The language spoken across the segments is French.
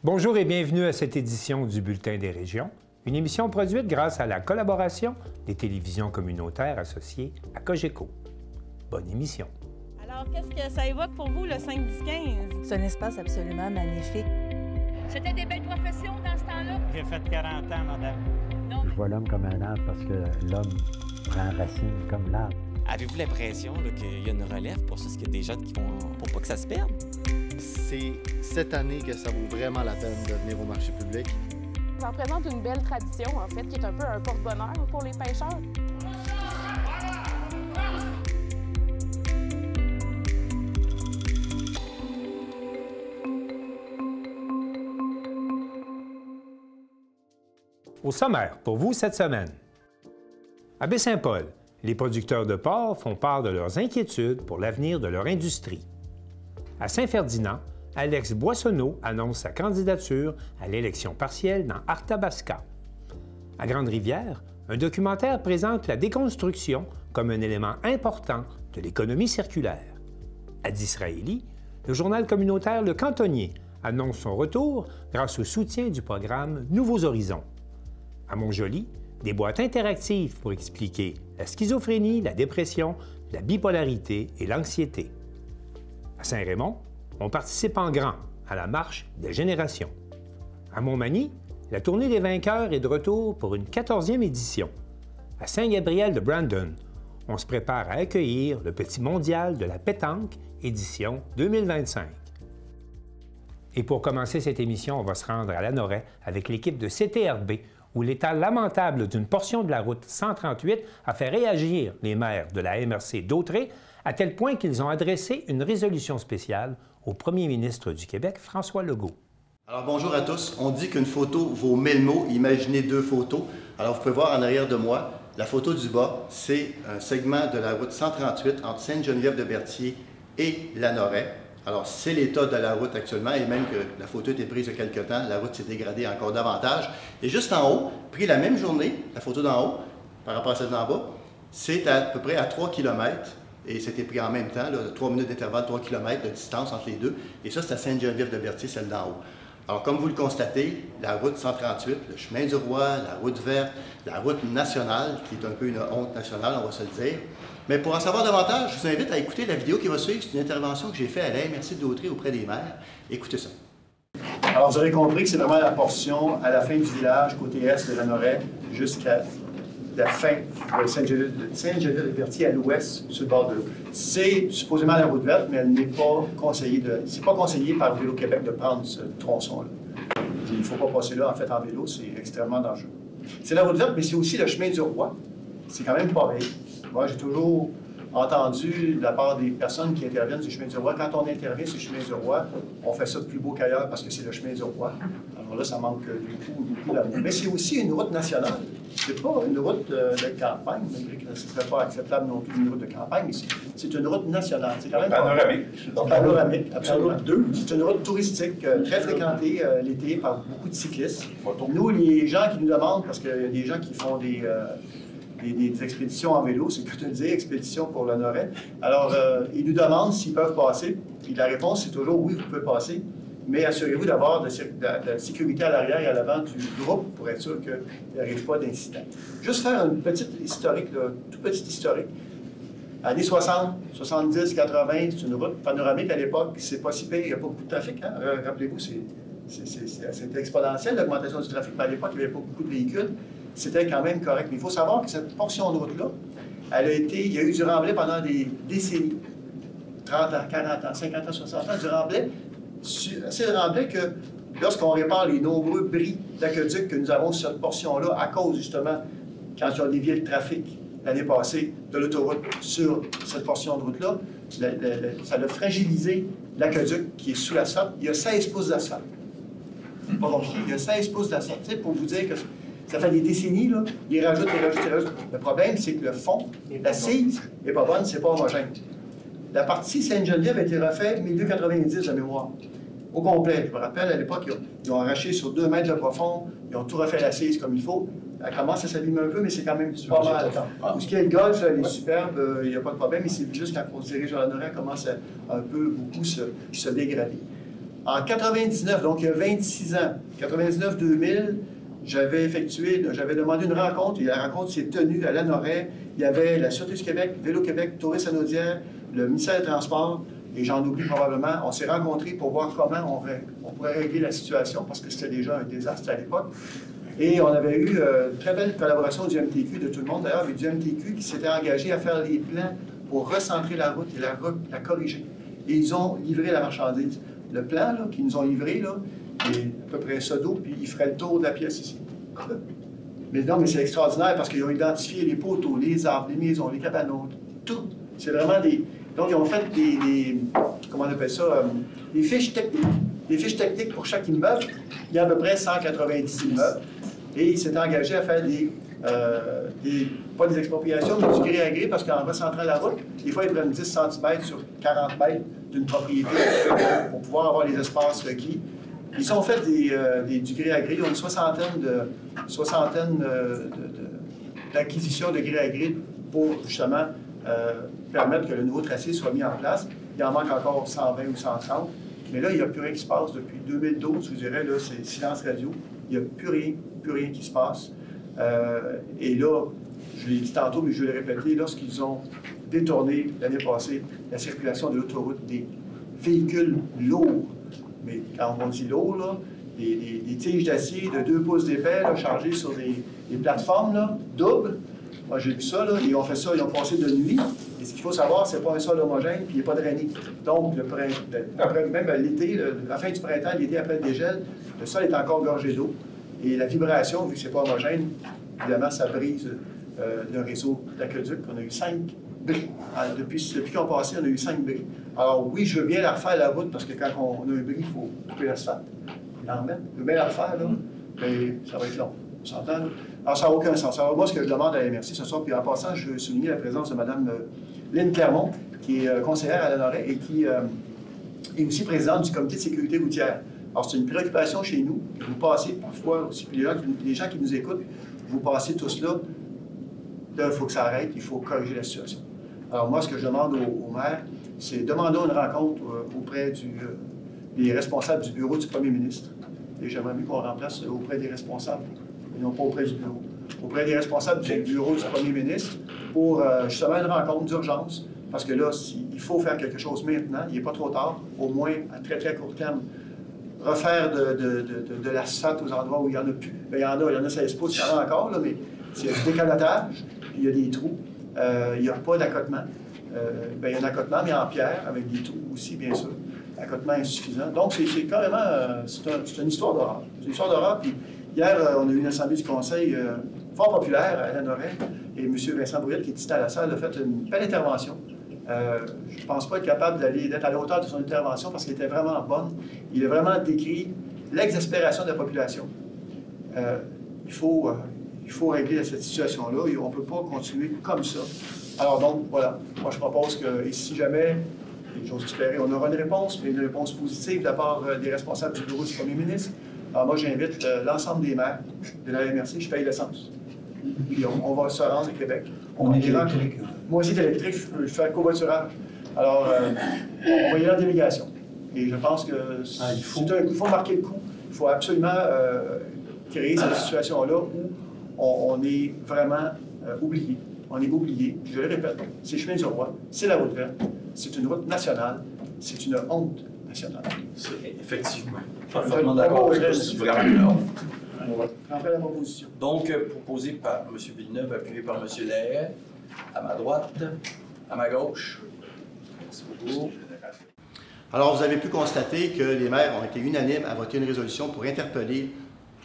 Bonjour et bienvenue à cette édition du Bulletin des régions, une émission produite grâce à la collaboration des télévisions communautaires associées à Cogeco. Bonne émission. Alors, qu'est-ce que ça évoque pour vous, le 5-10-15? C'est un espace absolument magnifique. C'était des belles professions dans ce temps-là? J'ai fait 40 ans, madame. Non. Je vois l'homme comme un arbre parce que l'homme prend racine comme l'arbre. Avez-vous l'impression qu'il y a une relève pour ça? Est-ce qu'il y a des jeunes qui vont pour pas que ça se perde? C'est cette année que ça vaut vraiment la peine de venir au marché public. Ça représente une belle tradition, en fait, qui est un peu un porte-bonheur pour les pêcheurs. Au sommaire, pour vous cette semaine. À Baie-Saint-Paul, les producteurs de porc font part de leurs inquiétudes pour l'avenir de leur industrie. À Saint-Ferdinand, Alex Boissonneau annonce sa candidature à l'élection partielle dans Arthabasca. À Grande-Rivière, un documentaire présente la déconstruction comme un élément important de l'économie circulaire. À Disraeli, le journal communautaire Le Cantonnier annonce son retour grâce au soutien du programme Nouveaux Horizons. À Montjoly, des boîtes interactives pour expliquer la schizophrénie, la dépression, la bipolarité et l'anxiété. À Saint-Raymond, on participe en grand à la marche des générations. À Montmagny, la tournée des vainqueurs est de retour pour une 14e édition. À Saint-Gabriel de Brandon, on se prépare à accueillir le petit mondial de la pétanque, édition 2025. Et pour commencer cette émission, on va se rendre à Lanoraie avec l'équipe de CTRB, où l'état lamentable d'une portion de la route 138 a fait réagir les maires de la MRC d'Autrey, à tel point qu'ils ont adressé une résolution spéciale au premier ministre du Québec, François Legault. Alors bonjour à tous. On dit qu'une photo vaut 1000 mots. Imaginez 2 photos. Alors vous pouvez voir en arrière de moi, la photo du bas, c'est un segment de la route 138 entre Sainte-Geneviève-de-Berthier et Lanoraie. Alors c'est l'état de la route actuellement, et même que la photo a été prise il y a quelque temps, la route s'est dégradée encore davantage. Et juste en haut, pris la même journée, la photo d'en haut, par rapport à celle d'en bas, c'est à peu près à 3 km. Et c'était pris en même temps, là, 3 minutes d'intervalle, 3 km de distance entre les deux. Et ça, c'est à Sainte-Geneviève-de-Berthier, celle d'en haut. Alors, comme vous le constatez, la route 138, le chemin du roi, la route verte, la route nationale, qui est un peu une honte nationale, on va se le dire. Mais pour en savoir davantage, je vous invite à écouter la vidéo qui va suivre. C'est une intervention que j'ai faite à la MRC d'Autrey auprès des maires. Écoutez ça. Alors, vous avez compris que c'est vraiment la portion à la fin du village, côté est de Lanoraie, jusqu'à la fin de Sainte-Geneviève-de-Berthier à l'ouest, sur le bord de l'eau. C'est supposément la route verte, mais elle n'est pas conseillée c'est pas conseillé par Vélo-Québec de prendre ce tronçon-là. Il ne faut pas passer là, en fait, en vélo, c'est extrêmement dangereux. C'est la route verte, mais c'est aussi le chemin du roi. C'est quand même pareil. Moi, j'ai toujours entendu de la part des personnes qui interviennent sur le chemin du roi, quand on intervient sur le chemin du roi, on fait ça de plus beau qu'ailleurs parce que c'est le chemin du roi. Alors là, ça manque beaucoup d'amour. Mais c'est aussi une route nationale. C'est pas une route de campagne, malgré que ce ne serait pas acceptable non plus une route de campagne, mais c'est une route nationale. C'est quand même panoramique. Panoramique, absolument. C'est une route touristique très fréquentée l'été par beaucoup de cyclistes. Nous, les gens qui nous demandent, parce qu'il y a des gens qui font des expéditions en vélo, c'est que de dire expédition pour Lanoraie. Alors, ils nous demandent s'ils peuvent passer. Puis la réponse, c'est toujours oui, vous pouvez passer. Mais assurez-vous d'avoir de la sécurité à l'arrière et à l'avant du groupe pour être sûr qu'il n'arrive pas d'incident. Juste faire une petite historique, là, tout petit historique. Années 60, 70, 80, c'est une route panoramique à l'époque. C'est pas si pire, il n'y a pas beaucoup de trafic. Hein? Rappelez-vous, c'était exponentiel l'augmentation du trafic. Mais à l'époque, il n'y avait pas beaucoup de véhicules. C'était quand même correct. Mais il faut savoir que cette portion de route-là, il y a eu du remblai pendant des décennies. 30 ans, 40 ans, 50 ans, 60 ans, du remblai. C'est le remblai que lorsqu'on répare les nombreux bris d'aqueduc que nous avons sur cette portion-là, à cause justement, quand ils ont dévié le trafic l'année passée de l'autoroute sur cette portion de route-là, ça a fragilisé l'aqueduc qui est sous l'asphalte. Il y a 16 pouces d'asphalte. Pas compliqué, il y a 16 pouces d'asphalte. Tu sais, pour vous dire que ça fait des décennies, là, ils rajoutent. Le problème, c'est que le fond, l'assise, n'est pas bonne, c'est pas homogène. La partie Sainte-Geneviève a été refaite 1290 de mémoire, au complet. Je me rappelle, à l'époque, ils ont arraché sur 2 mètres de profond, ils ont tout refait l'assise comme il faut. Elle commence à s'abîmer un peu, mais c'est quand même pas mal. Pour ce qui est le golf, elle est superbe, il n'y a pas de problème, mais c'est juste quand on se dirige vers la Lanoraie, elle commence à un peu beaucoup se dégrader. En 99, donc il y a 26 ans, 99-2000, j'avais demandé une rencontre, et la rencontre s'est tenue à Lanoraie. Il y avait la Sûreté du Québec, Vélo-Québec, Tourisme Anaudière, le ministère des Transports, et j'en oublie probablement. On s'est rencontrés pour voir comment on pourrait régler la situation, parce que c'était déjà un désastre à l'époque. Et on avait eu une très belle collaboration du MTQ, de tout le monde d'ailleurs, mais du MTQ qui s'était engagé à faire les plans pour recentrer la route et la corriger. Et ils ont livré la marchandise. Le plan qu'ils nous ont livré, là, est à peu près ça d'eau, puis ils feraient le tour de la pièce ici. Mais non, mais c'est extraordinaire parce qu'ils ont identifié les poteaux, les arbres, les maisons, les cabanos, tout. C'est vraiment des... Donc, ils ont fait des comment on appelle ça? Des fiches techniques. Des fiches techniques pour chaque immeuble. Il y a à peu près 190 immeubles. Et ils s'étaient engagés à faire pas des expropriations, mais du gré à gré, parce qu'en recentrant la route, des fois, ils prennent 10 cm sur 40 mètres d'une propriété pour pouvoir avoir les espaces requis. Ils ont fait du gré à gré. Ils ont une soixantaine d'acquisitions de gré à gré pour, justement, permettre que le nouveau tracé soit mis en place. Il en manque encore 120 ou 130. Mais là, il n'y a plus rien qui se passe depuis 2012. Je vous dirais, là, c'est silence radio. Il n'y a plus rien qui se passe. Et là, je l'ai dit tantôt, mais je vais le répéter, lorsqu'ils ont détourné l'année passée la circulation de l'autoroute des véhicules lourds, mais quand on dit lourd, là, des tiges d'acier de 2 pouces d'épais chargées sur des plateformes là, doubles. Moi, j'ai vu ça, là, ils ont fait ça, ils ont passé de nuit. Et ce qu'il faut savoir, c'est pas un sol homogène, puis il n'est pas drainé. Donc, après, même l'été, la fin du printemps, l'été après le dégel, le sol est encore gorgé d'eau. Et la vibration, vu que c'est pas homogène, évidemment, ça brise le réseau d'aqueduc. On a eu 5 bris. Depuis qu'on passé, on a eu 5 bris. Alors oui, je veux bien la refaire, la route, parce que quand on a un bris, il faut couper l'asphalte. Je veux bien la refaire, là, mais ça va être long. On s'entend, là? Alors, ça n'a aucun sens. Alors, moi, ce que je demande à la MRC ce soir, puis en passant, je veux souligner la présence de Mme Lynne Clermont, qui est conseillère à Lanoraie et qui est aussi présidente du comité de sécurité routière. Alors, c'est une préoccupation chez nous. Vous passez parfois aussi, puis les gens qui nous écoutent, vous passez tous là. Là, il faut que ça arrête, il faut corriger la situation. Alors, moi, ce que je demande au maire, c'est demandons une rencontre auprès des responsables du bureau du premier ministre. Et j'aimerais mieux qu'on remplace auprès des responsables, et non pas auprès du bureau. Auprès des responsables du bureau du premier ministre pour justement une rencontre d'urgence. Parce que là, il faut faire quelque chose maintenant, il n'est pas trop tard, au moins à très, très court terme. Refaire de l'asphalte aux endroits où il n'y en a plus. Bien, il y en a 16 pouces, il y en a encore, là, mais c'est du décalotage, il y a des trous, il n'y a pas d'accotement. Il y a un accotement, mais en pierre, avec des trous aussi, bien sûr. Accotement insuffisant. Donc, c'est carrément, c'est une histoire d'horreur. C'est une histoire d'horreur, puis hier, on a eu une assemblée du conseil fort populaire à Lanoraie, et M. Vincent Brouillette, qui est ici à la salle, a fait une belle intervention. Je ne pense pas être capable d'être à la hauteur de son intervention parce qu'elle était vraiment bonne. Il a vraiment décrit l'exaspération de la population. Il faut régler cette situation-là et on ne peut pas continuer comme ça. Alors donc, voilà, moi je propose que, et si jamais, et j'ose espérer, on aura une réponse, mais une réponse positive de la part des responsables du bureau du premier ministre, alors moi j'invite l'ensemble des maires de la MRC, je paye l'essence. Puis on va se rendre au Québec. On est électrique. Moi aussi, électrique, je fais un covoiturage. Alors, on va y aller en délégation. Et je pense que il faut marquer le coup. Il faut absolument créer cette situation-là où on est vraiment oublié. On est oublié. Je le répète, c'est le chemin du roi, c'est la route verte, c'est une route nationale, c'est une honte nationale. Effectivement. Parfaitement d'accord avec vous. Vraiment. Après la proposition. Donc, proposé par M. Villeneuve, appuyé par M. Lahaye, à ma droite, à ma gauche. Merci beaucoup. Alors, vous avez pu constater que les maires ont été unanimes à voter une résolution pour interpeller,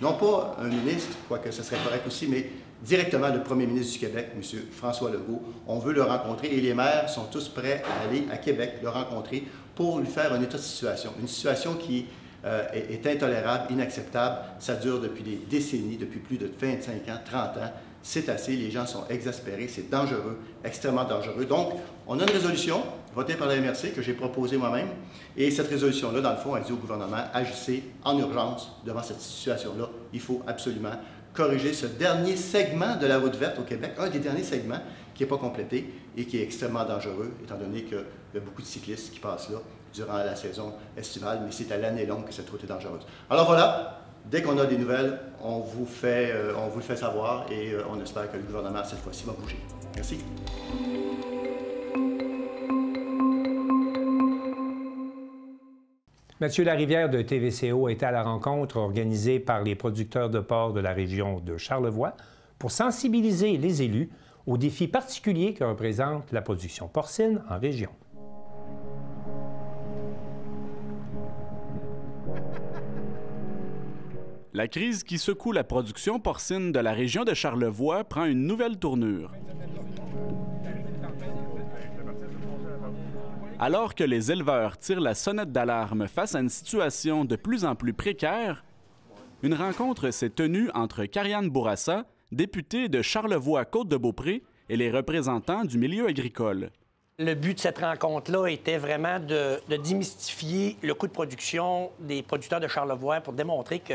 non pas un ministre, quoique ce serait correct aussi, mais directement le premier ministre du Québec, M. François Legault. On veut le rencontrer et les maires sont tous prêts à aller à Québec le rencontrer pour lui faire un état de situation. Une situation qui est intolérable, inacceptable. Ça dure depuis des décennies, depuis plus de 25 ans, 30 ans. C'est assez, les gens sont exaspérés, c'est dangereux, extrêmement dangereux. Donc, on a une résolution votée par la MRC que j'ai proposée moi-même. Et cette résolution-là, dans le fond, elle dit au gouvernement, agissez en urgence devant cette situation-là. Il faut absolument corriger ce dernier segment de la route verte au Québec, un des derniers segments qui n'est pas complété et qui est extrêmement dangereux, étant donné qu'il y a beaucoup de cyclistes qui passent là durant la saison estivale, mais c'est à l'année longue que cette route est dangereuse. Alors voilà, dès qu'on a des nouvelles, on vous le fait savoir et on espère que le gouvernement, cette fois-ci, va bouger. Merci. Mathieu Larivière de TVCO est à la rencontre organisée par les producteurs de porc de la région de Charlevoix pour sensibiliser les élus aux défis particuliers que représente la production porcine en région. La crise qui secoue la production porcine de la région de Charlevoix prend une nouvelle tournure. Alors que les éleveurs tirent la sonnette d'alarme face à une situation de plus en plus précaire, une rencontre s'est tenue entre Karianne Bourassa, députée de Charlevoix-Côte-de-Beaupré, et les représentants du milieu agricole. Le but de cette rencontre-là était vraiment de démystifier le coût de production des producteurs de Charlevoix pour démontrer que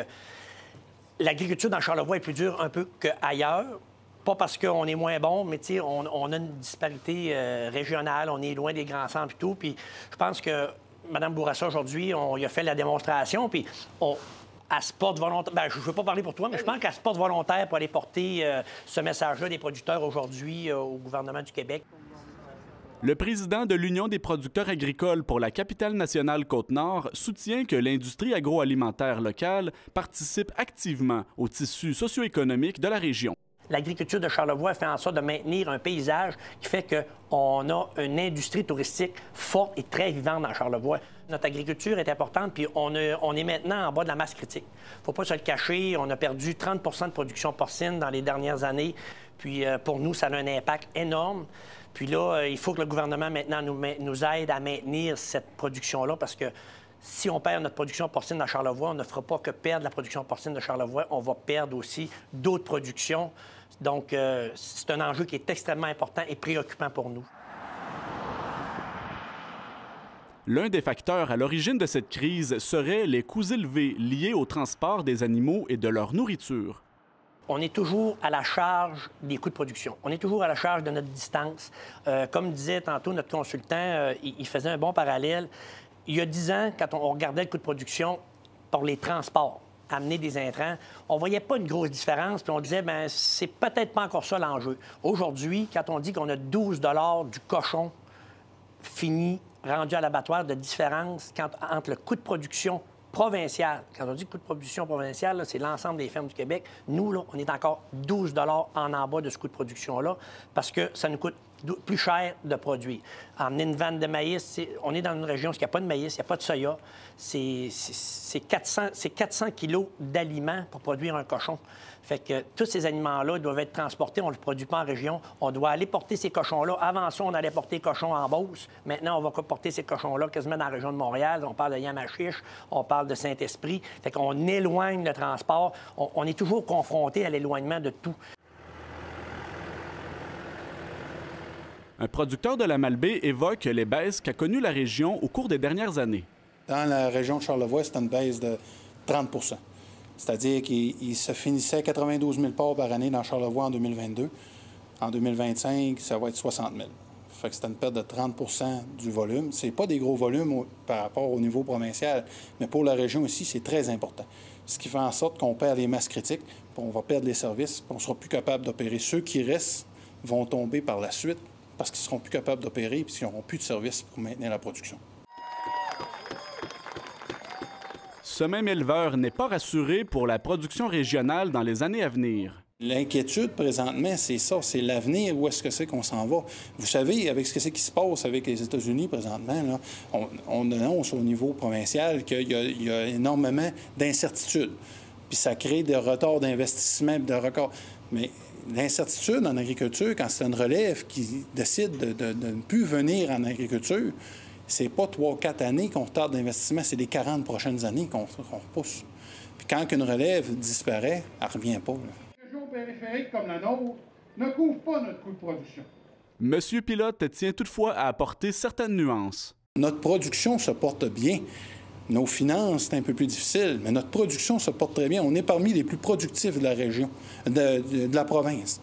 l'agriculture dans Charlevoix est plus dure un peu qu'ailleurs. Pas parce qu'on est moins bon, mais on a une disparité régionale, on est loin des grands centres et tout. Puis je pense que Mme Bourassa, aujourd'hui, on y a fait la démonstration, puis elle se porte volontaire. Bien, je ne veux pas parler pour toi, mais je pense qu'elle se porte volontaire pour aller porter ce message-là des producteurs aujourd'hui au gouvernement du Québec. Le président de l'Union des producteurs agricoles pour la capitale nationale Côte-Nord soutient que l'industrie agroalimentaire locale participe activement au tissu socio-économique de la région. L'agriculture de Charlevoix fait en sorte de maintenir un paysage qui fait qu'on a une industrie touristique forte et très vivante dans Charlevoix. Notre agriculture est importante, puis on est maintenant en bas de la masse critique. Il ne faut pas se le cacher, on a perdu 30 de production porcine dans les dernières années. Puis pour nous, ça a un impact énorme. Puis là, il faut que le gouvernement maintenant nous aide à maintenir cette production-là parce que si on perd notre production porcine dans Charlevoix, on ne fera pas que perdre la production porcine de Charlevoix, on va perdre aussi d'autres productions. Donc, c'est un enjeu qui est extrêmement important et préoccupant pour nous. L'un des facteurs à l'origine de cette crise serait les coûts élevés liés au transport des animaux et de leur nourriture. On est toujours à la charge des coûts de production. On est toujours à la charge de notre distance. Comme disait tantôt notre consultant, il faisait un bon parallèle. Il y a 10 ans, quand on regardait le coût de production pour les transports, amener des intrants, on ne voyait pas une grosse différence, puis on disait, bien, c'est peut-être pas encore ça l'enjeu. Aujourd'hui, quand on dit qu'on a 12 $ du cochon fini, rendu à l'abattoir, de différence entre le coût de production provincial. Quand on dit coût de production provincial, c'est l'ensemble des fermes du Québec. Nous, là, on est encore 12 $ en bas de ce coût de production-là parce que ça nous coûte plus cher de produire. Emmener une vanne de maïs, on est dans une région où il n'y a pas de maïs, il n'y a pas de soya. C'est 400 kilos d'aliments pour produire un cochon. Fait que tous ces aliments-là doivent être transportés. On ne le produit pas en région. On doit aller porter ces cochons-là. Avant ça, on allait porter les cochons en Beauce. Maintenant, on va porter ces cochons-là quasiment dans la région de Montréal. On parle de Yamachiche, on parle de Saint-Esprit. Fait qu'on éloigne le transport. On est toujours confronté à l'éloignement de tout. Un producteur de la Malbaie évoque les baisses qu'a connues la région au cours des dernières années. Dans la région de Charlevoix, c'est une baisse de 30 %. C'est-à-dire qu'il se finissait 92 000 porcs par année dans Charlevoix en 2022. En 2025, ça va être 60 000. Fait que c'est une perte de 30 % du volume. Ce n'est pas des gros volumes par rapport au niveau provincial, mais pour la région aussi, c'est très important. Ce qui fait en sorte qu'on perd les masses critiques, puis on va perdre les services, puis on ne sera plus capable d'opérer. Ceux qui restent vont tomber par la suite parce qu'ils ne seront plus capables d'opérer et qu'ils n'auront plus de services pour maintenir la production. Ce même éleveur n'est pas rassuré pour la production régionale dans les années à venir. L'inquiétude, présentement, c'est ça, c'est l'avenir, où est-ce que c'est qu'on s'en va. Vous savez, avec ce qui se passe avec les États-Unis présentement, là, on annonce au niveau provincial qu'il y a énormément d'incertitudes. Puis ça crée des retards d'investissement, de records. Mais l'incertitude en agriculture, quand c'est une relève qui décide de ne plus venir en agriculture, c'est pas 3-4 années qu'on retarde d'investissement, c'est les 40 prochaines années qu'on repousse. Puis quand une relève disparaît, elle ne revient pas. Les régions périphériques comme la nôtre ne couvrent pas notre coût de production. Monsieur Pilote tient toutefois à apporter certaines nuances. Notre production se porte bien. Nos finances, c'est un peu plus difficile, mais notre production se porte très bien. On est parmi les plus productifs de la région, de la province.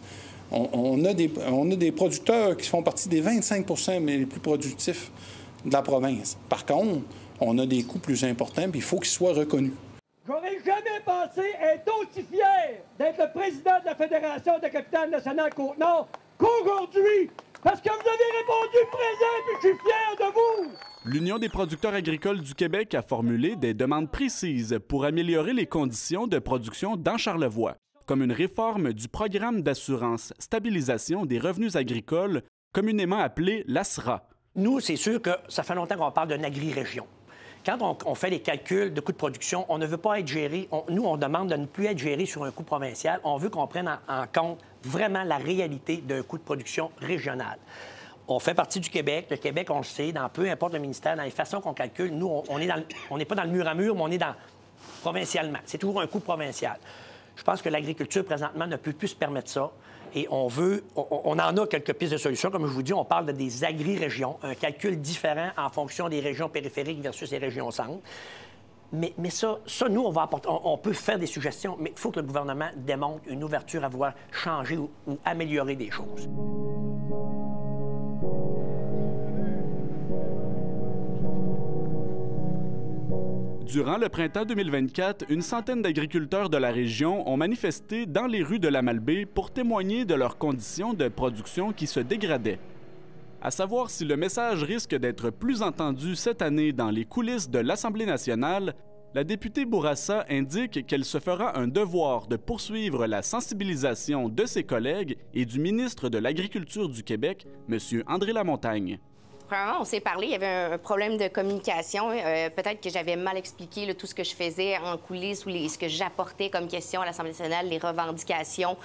On a des producteurs qui font partie des 25 % mais les plus productifs de la province. Par contre, on a des coûts plus importants, puis il faut qu'ils soient reconnus. J'aurais jamais pensé être aussi fier d'être le président de la Fédération de capitales nationales Côte-Nord qu'aujourd'hui, parce que vous avez répondu présent et je suis fier de vous. L'Union des producteurs agricoles du Québec a formulé des demandes précises pour améliorer les conditions de production dans Charlevoix, comme une réforme du programme d'assurance stabilisation des revenus agricoles, communément appelé l'ASRA. Nous, c'est sûr que ça fait longtemps qu'on parle d'une agri-région. Quand on fait les calculs de coûts de production, on ne veut pas être géré. Nous, on demande de ne plus être géré sur un coût provincial. On veut qu'on prenne en compte vraiment la réalité d'un coût de production régional. On fait partie du Québec. Le Québec, on le sait, dans peu importe le ministère, dans les façons qu'on calcule, nous, on n'est pas dans le mur à mur, mais on est dans provincialement. C'est toujours un coût provincial. Je pense que l'agriculture, présentement, ne peut plus se permettre ça. Et on en a quelques pistes de solutions. Comme je vous dis, on parle des agri-régions, un calcul différent en fonction des régions périphériques versus les régions centres. Mais ça, nous, on peut faire des suggestions, mais il faut que le gouvernement démontre une ouverture à vouloir changer ou améliorer des choses. Durant le printemps 2024, une centaine d'agriculteurs de la région ont manifesté dans les rues de la Malbaie pour témoigner de leurs conditions de production qui se dégradaient. À savoir si le message risque d'être plus entendu cette année dans les coulisses de l'Assemblée nationale, la députée Bourassa indique qu'elle se fera un devoir de poursuivre la sensibilisation de ses collègues et du ministre de l'Agriculture du Québec, M. André Lamontagne. Premièrement, on s'est parlé, il y avait un problème de communication. Peut-être que j'avais mal expliqué tout ce que je faisais en coulisses ou ce que j'apportais comme question à l'Assemblée nationale, les revendications.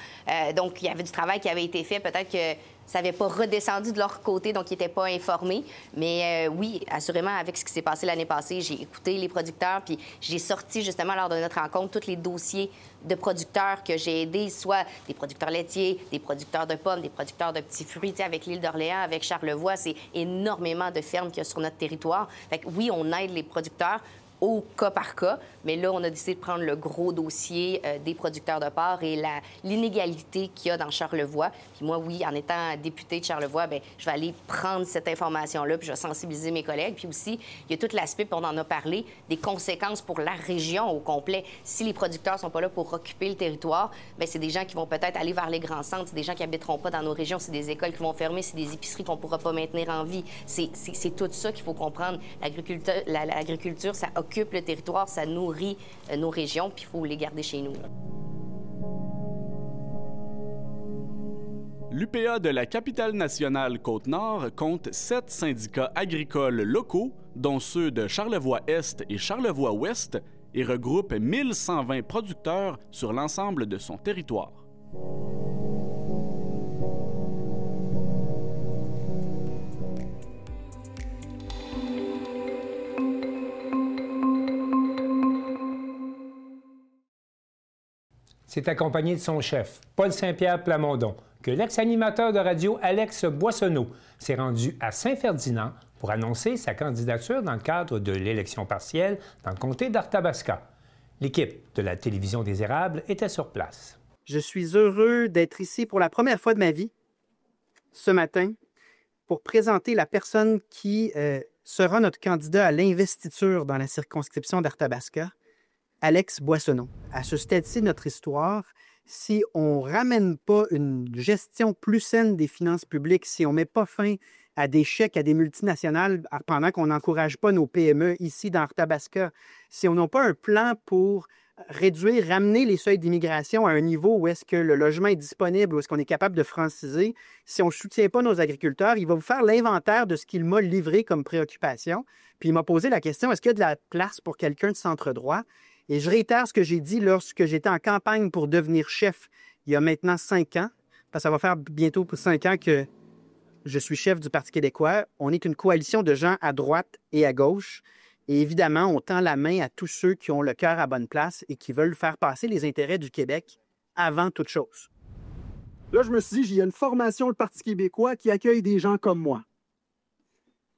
Donc, il y avait du travail qui avait été fait. Peut-être que ça n'avait pas redescendu de leur côté, donc ils n'étaient pas informés. Mais oui, assurément, avec ce qui s'est passé l'année passée, j'ai écouté les producteurs, puis j'ai sorti justement lors de notre rencontre tous les dossiers de producteurs que j'ai aidés, soit des producteurs laitiers, des producteurs de pommes, des producteurs de petits fruits. Avec l'île d'Orléans, avec Charlevoix, c'est énormément de fermes qu'il y a sur notre territoire. Fait que oui, on aide les producteurs au cas par cas, mais là, on a décidé de prendre le gros dossier des producteurs de porc et l'inégalité qu'il y a dans Charlevoix. Puis moi, oui, en étant députée de Charlevoix, bien, je vais aller prendre cette information-là, puis je vais sensibiliser mes collègues. Puis aussi, il y a tout l'aspect, puis on en a parlé, des conséquences pour la région au complet. Si les producteurs ne sont pas là pour occuper le territoire, bien, c'est des gens qui vont peut-être aller vers les grands centres, c'est des gens qui n'habiteront pas dans nos régions, c'est des écoles qui vont fermer, c'est des épiceries qu'on ne pourra pas maintenir en vie. C'est tout ça qu'il faut comprendre. L'agriculture, ça occupe le territoire, ça nourrit nos régions, puis il faut les garder chez nous. L'UPA de la capitale nationale Côte-Nord compte 7 syndicats agricoles locaux, dont ceux de Charlevoix-Est et Charlevoix-Ouest, et regroupe 1120 producteurs sur l'ensemble de son territoire. C'est accompagné de son chef, Paul Saint-Pierre Plamondon, que l'ex-animateur de radio Alex Boissonneau s'est rendu à Saint-Ferdinand pour annoncer sa candidature dans le cadre de l'élection partielle dans le comté d'Arthabasca. L'équipe de la Télévision des Érables était sur place. Je suis heureux d'être ici pour la première fois de ma vie, ce matin, pour présenter la personne qui sera notre candidat à l'investiture dans la circonscription d'Arthabasca, Alex Boissonneau. À ce stade-ci de notre histoire, si on ne ramène pas une gestion plus saine des finances publiques, si on ne met pas fin à des chèques à des multinationales pendant qu'on n'encourage pas nos PME ici dans Arthabasca, si on n'a pas un plan pour ramener les seuils d'immigration à un niveau où est-ce que le logement est disponible, où est-ce qu'on est capable de franciser, si on ne soutient pas nos agriculteurs, il va vous faire l'inventaire de ce qu'il m'a livré comme préoccupation. Puis il m'a posé la question, est-ce qu'il y a de la place pour quelqu'un de centre-droit? Et je réitère ce que j'ai dit lorsque j'étais en campagne pour devenir chef il y a maintenant 5 ans, parce que ça va faire bientôt 5 ans que je suis chef du Parti québécois. On est une coalition de gens à droite et à gauche. Et évidemment, on tend la main à tous ceux qui ont le cœur à bonne place et qui veulent faire passer les intérêts du Québec avant toute chose. Là, je me suis dit, il y a une formation, le Parti québécois, qui accueille des gens comme moi.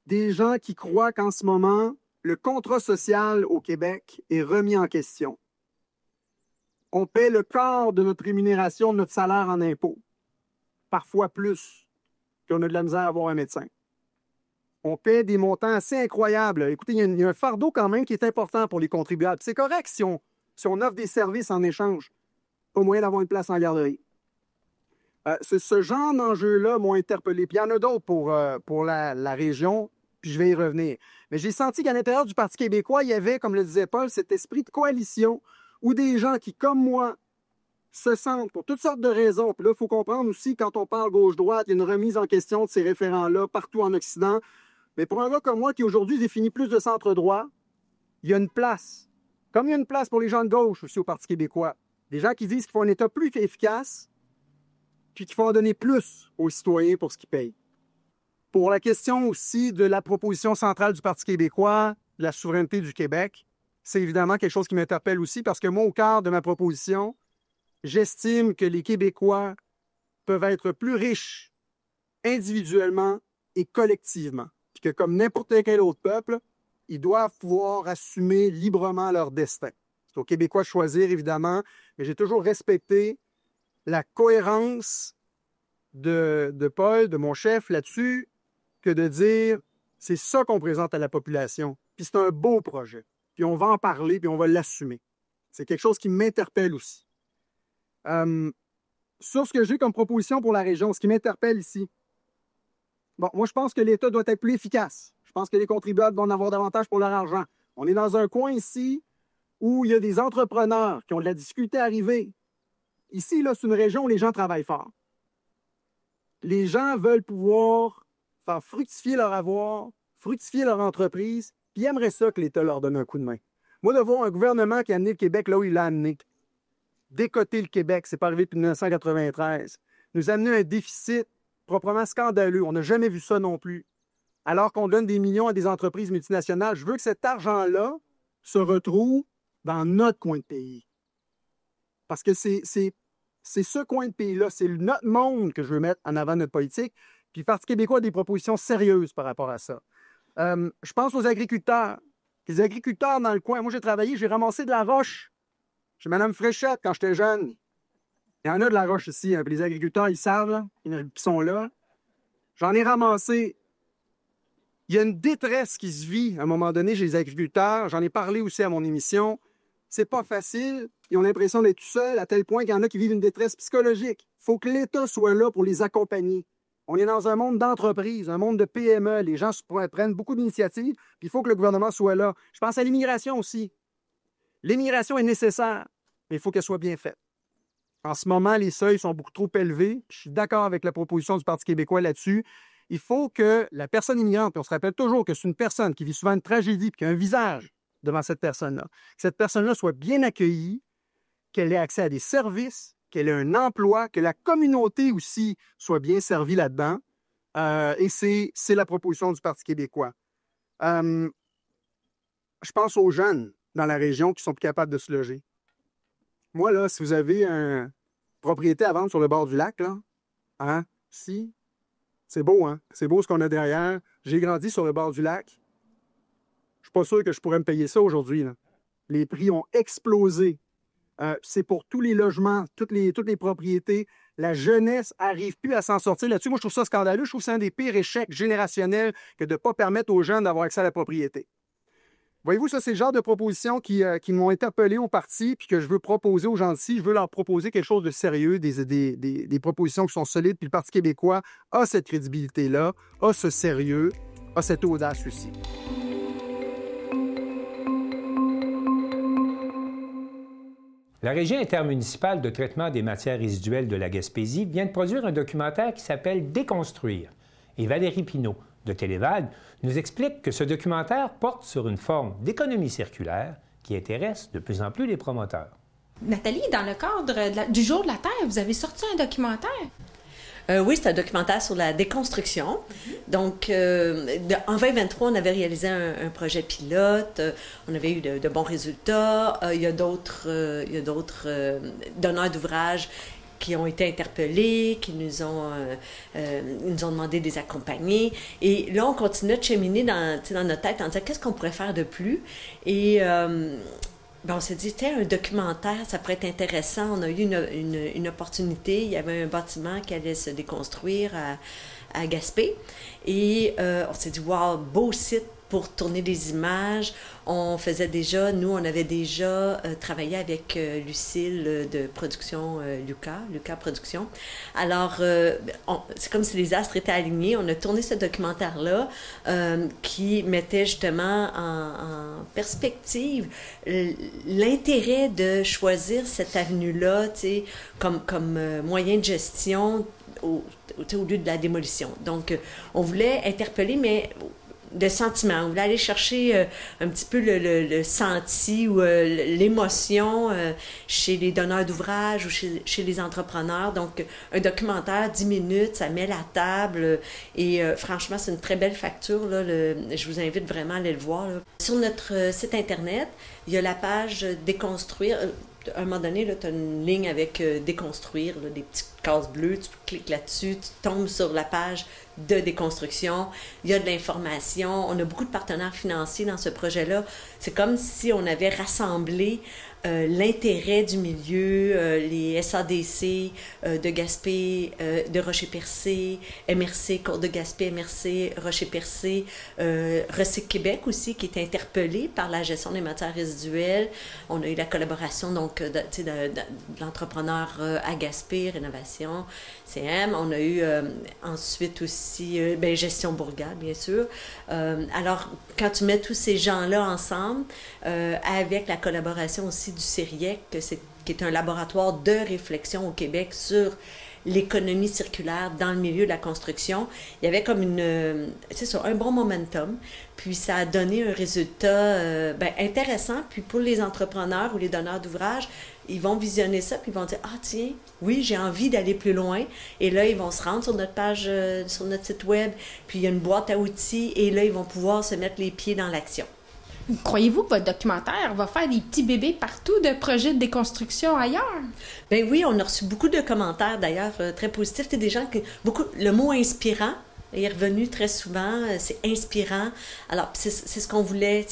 Des gens qui croient qu'en ce moment, le contrat social au Québec est remis en question. On paie le quart de notre rémunération, de notre salaire en impôts. Parfois plus, qu'on a de la misère à avoir un médecin. On paie des montants assez incroyables. Écoutez, il y a un fardeau quand même qui est important pour les contribuables. C'est correct si on offre des services en échange. Pas moyen d'avoir une place en garderie. Ce genre d'enjeux-là m'ont interpellé. Puis il y en a d'autres pour la région, puis je vais y revenir. Mais j'ai senti qu'à l'intérieur du Parti québécois, il y avait, comme le disait Paul, cet esprit de coalition où des gens qui, comme moi, se sentent pour toutes sortes de raisons. Puis là, il faut comprendre aussi, quand on parle gauche-droite, il y a une remise en question de ces référents-là partout en Occident. Mais pour un gars comme moi qui aujourd'hui définit plus de centre-droit, il y a une place. Comme il y a une place pour les gens de gauche aussi au Parti québécois. Des gens qui disent qu'il faut un État plus efficace, puis qu'il faut en donner plus aux citoyens pour ce qu'ils payent. Pour la question aussi de la proposition centrale du Parti québécois, de la souveraineté du Québec, c'est évidemment quelque chose qui m'interpelle aussi parce que moi, au cœur de ma proposition, j'estime que les Québécois peuvent être plus riches individuellement et collectivement. Puis que comme n'importe quel autre peuple, ils doivent pouvoir assumer librement leur destin. C'est aux Québécois de choisir, évidemment, mais j'ai toujours respecté la cohérence de Paul, de mon chef là-dessus, que de dire c'est ça qu'on présente à la population. Puis c'est un beau projet. Puis on va en parler, puis on va l'assumer. C'est quelque chose qui m'interpelle aussi. Sur ce que j'ai comme proposition pour la région, ce qui m'interpelle ici, bon, moi je pense que l'État doit être plus efficace. Je pense que les contribuables doivent en avoir davantage pour leur argent. On est dans un coin ici où il y a des entrepreneurs qui ont de la difficulté à arriver. Ici, là, c'est une région où les gens travaillent fort. Les gens veulent pouvoir faire fructifier leur avoir, fructifier leur entreprise, puis ils aimeraient ça que l'État leur donne un coup de main. Moi, de voir un gouvernement qui a amené le Québec là où il l'a amené, décoter le Québec, c'est pas arrivé depuis 1993, nous amener un déficit proprement scandaleux. On n'a jamais vu ça non plus. Alors qu'on donne des millions à des entreprises multinationales, je veux que cet argent-là se retrouve dans notre coin de pays. Parce que c'est ce coin de pays-là, c'est notre monde que je veux mettre en avant de notre politique. Puis le Parti québécois a des propositions sérieuses par rapport à ça. Je pense aux agriculteurs. Les agriculteurs dans le coin, moi j'ai travaillé, j'ai ramassé de la roche. Chez Mme Fréchette quand j'étais jeune. Il y en a de la roche ici. Hein, puis les agriculteurs, ils savent, là, ils sont là. J'en ai ramassé. Il y a une détresse qui se vit à un moment donné chez les agriculteurs. J'en ai parlé aussi à mon émission. C'est pas facile. Ils ont l'impression d'être tout seuls à tel point qu'il y en a qui vivent une détresse psychologique. Il faut que l'État soit là pour les accompagner. On est dans un monde d'entreprise, un monde de PME. Les gens prennent beaucoup d'initiatives, puis il faut que le gouvernement soit là. Je pense à l'immigration aussi. L'immigration est nécessaire, mais il faut qu'elle soit bien faite. En ce moment, les seuils sont beaucoup trop élevés. Je suis d'accord avec la proposition du Parti québécois là-dessus. Il faut que la personne immigrante, puis on se rappelle toujours que c'est une personne qui vit souvent une tragédie, puis qui a un visage devant cette personne-là, que cette personne-là soit bien accueillie, qu'elle ait accès à des services, qu'elle ait un emploi, que la communauté aussi soit bien servie là-dedans. Et c'est la proposition du Parti québécois. Je pense aux jeunes dans la région qui sont plus capables de se loger. Moi, là, si vous avez une propriété à vendre sur le bord du lac, là, hein, si, c'est beau, hein? C'est beau ce qu'on a derrière. J'ai grandi sur le bord du lac. Je suis pas sûr que je pourrais me payer ça aujourd'hui, là. Les prix ont explosé. C'est pour tous les logements, toutes les propriétés. La jeunesse n'arrive plus à s'en sortir là-dessus. Moi, je trouve ça scandaleux. Je trouve que c'est un des pires échecs générationnels que de ne pas permettre aux jeunes d'avoir accès à la propriété. Voyez-vous, ça, c'est le genre de propositions qui m'ont interpellé au parti puis que je veux proposer aux gens d'ici. Je veux leur proposer quelque chose de sérieux, des propositions qui sont solides. Puis le Parti québécois a cette crédibilité-là, a ce sérieux, a cette audace aussi. La Régie intermunicipale de traitement des matières résiduelles de la Gaspésie vient de produire un documentaire qui s'appelle « Déconstruire ». Et Valérie Pinault, de Téléval, nous explique que ce documentaire porte sur une forme d'économie circulaire qui intéresse de plus en plus les promoteurs. Nathalie, dans le cadre du Jour de la Terre, vous avez sorti un documentaire. Oui, c'est un documentaire sur la déconstruction. Donc, en 2023, on avait réalisé un projet pilote. On avait eu de bons résultats. Il y a d'autres donneurs d'ouvrages qui ont été interpellés, qui nous ont demandé de les accompagner. Et là, on continuait de cheminer dans notre tête en disant qu'est-ce qu'on pourrait faire de plus. Et on s'est dit, un documentaire, ça pourrait être intéressant. On a eu une opportunité. Il y avait un bâtiment qui allait se déconstruire à Gaspé. Et on s'est dit, wow, beau site pour tourner des images. On avait déjà travaillé avec Lucille de production Lucas Productions. Alors, c'est comme si les astres étaient alignés. On a tourné ce documentaire-là qui mettait justement en perspective l'intérêt de choisir cette avenue-là comme moyen de gestion au lieu de la démolition. Donc, on voulait interpeller, mais de sentiments. On voulait aller chercher un petit peu le senti ou l'émotion chez les donneurs d'ouvrage ou chez les entrepreneurs. Donc, un documentaire, 10 minutes, ça met la table et franchement, c'est une très belle facture. Là, je vous invite vraiment à aller le voir. Là. Sur notre site Internet, il y a la page « Déconstruire ». À un moment donné, tu as une ligne avec « Déconstruire », là, des petites cases bleues, tu cliques là-dessus, tu tombes sur la page de déconstruction, il y a de l'information, on a beaucoup de partenaires financiers dans ce projet-là. C'est comme si on avait rassemblé l'intérêt du milieu, les SADC de Gaspé, de Rocher-Percé, MRC Côte de Gaspé, MRC Rocher-Percé, Recyc Québec aussi, qui est interpellé par la gestion des matières résiduelles. On a eu la collaboration donc de l'entrepreneur à Gaspé, Rénovation, CM. On a eu ensuite aussi Gestion Bourgade, bien sûr. Alors, quand tu mets tous ces gens-là ensemble, avec la collaboration aussi du CERIEC, qui est un laboratoire de réflexion au Québec sur l'économie circulaire dans le milieu de la construction, il y avait comme un bon momentum, puis ça a donné un résultat intéressant, puis pour les entrepreneurs ou les donneurs d'ouvrage, ils vont visionner ça, puis ils vont dire « Ah tiens, oui, j'ai envie d'aller plus loin », et là, ils vont se rendre sur notre page, sur notre site web, puis il y a une boîte à outils, et là, ils vont pouvoir se mettre les pieds dans l'action. Croyez-vous que votre documentaire va faire des petits bébés partout de projets de déconstruction ailleurs? Bien oui, on a reçu beaucoup de commentaires d'ailleurs très positifs. Des gens le mot inspirant est revenu très souvent, c'est inspirant. Alors, c'est ce qu'on voulait.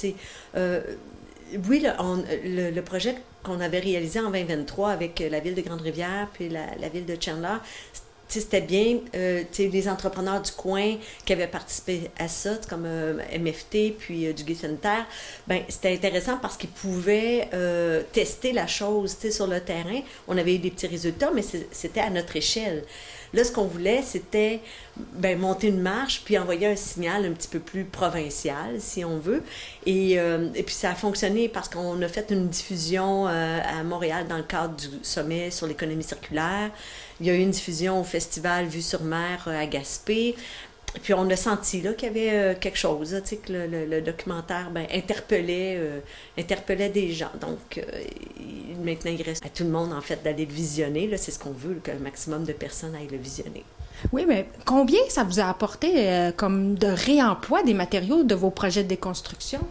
Oui, le projet qu'on avait réalisé en 2023 avec la ville de Grande-Rivière puis la ville de Chandler, c'était bien, les entrepreneurs du coin qui avaient participé à ça, comme MFT puis du Gay Sanitaire, c'était intéressant parce qu'ils pouvaient tester la chose sur le terrain. On avait eu des petits résultats, mais c'était à notre échelle. Là, ce qu'on voulait, c'était monter une marche puis envoyer un signal un petit peu plus provincial, si on veut. Et puis ça a fonctionné parce qu'on a fait une diffusion à Montréal dans le cadre du sommet sur l'économie circulaire. Il y a eu une diffusion au festival Vue sur mer à Gaspé. Puis on a senti là, qu'il y avait quelque chose, que le documentaire interpellait des gens. Donc maintenant, il reste à tout le monde en fait d'aller le visionner. C'est ce qu'on veut, qu'un maximum de personnes aillent le visionner. Oui, mais combien ça vous a apporté comme de réemploi des matériaux de vos projets de déconstruction?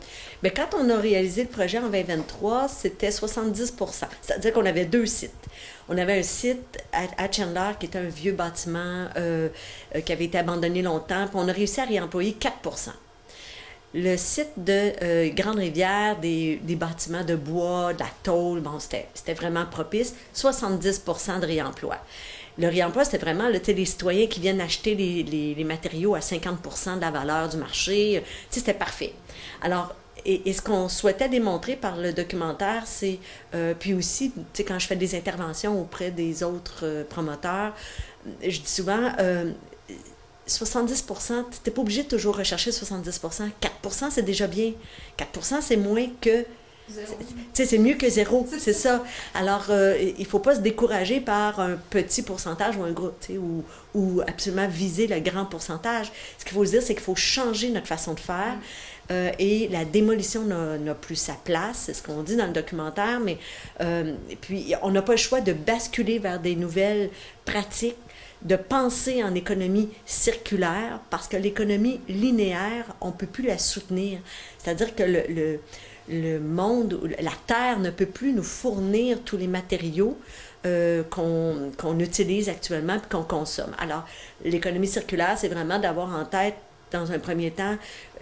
Bien, quand on a réalisé le projet en 2023, c'était 70 %. C'est-à-dire qu'on avait 2 sites. On avait un site à Chandler qui était un vieux bâtiment qui avait été abandonné longtemps, puis on a réussi à réemployer 4 %. Le site de Grande-Rivière, des bâtiments de bois, de la tôle, c'était vraiment propice, 70 % de réemploi. Le réemploi, c'était vraiment les citoyens qui viennent acheter les matériaux à 50 % de la valeur du marché. C'était parfait. Alors, et ce qu'on souhaitait démontrer par le documentaire, c'est, puis aussi, quand je fais des interventions auprès des autres promoteurs, je dis souvent, 70 %, tu n'es pas obligé de toujours rechercher 70 %. 4 % c'est déjà bien. 4 % c'est moins que... C'est mieux que 0, c'est ça. Alors, il ne faut pas se décourager par un petit pourcentage ou un gros, ou absolument viser le grand pourcentage. Ce qu'il faut se dire, c'est qu'il faut changer notre façon de faire. Et la démolition n'a plus sa place, c'est ce qu'on dit dans le documentaire, mais puis on n'a pas le choix de basculer vers des nouvelles pratiques, de penser en économie circulaire, parce que l'économie linéaire, on ne peut plus la soutenir. C'est-à-dire que le monde, la Terre ne peut plus nous fournir tous les matériaux qu'on utilise actuellement et qu'on consomme. Alors, l'économie circulaire, c'est vraiment d'avoir en tête dans un premier temps,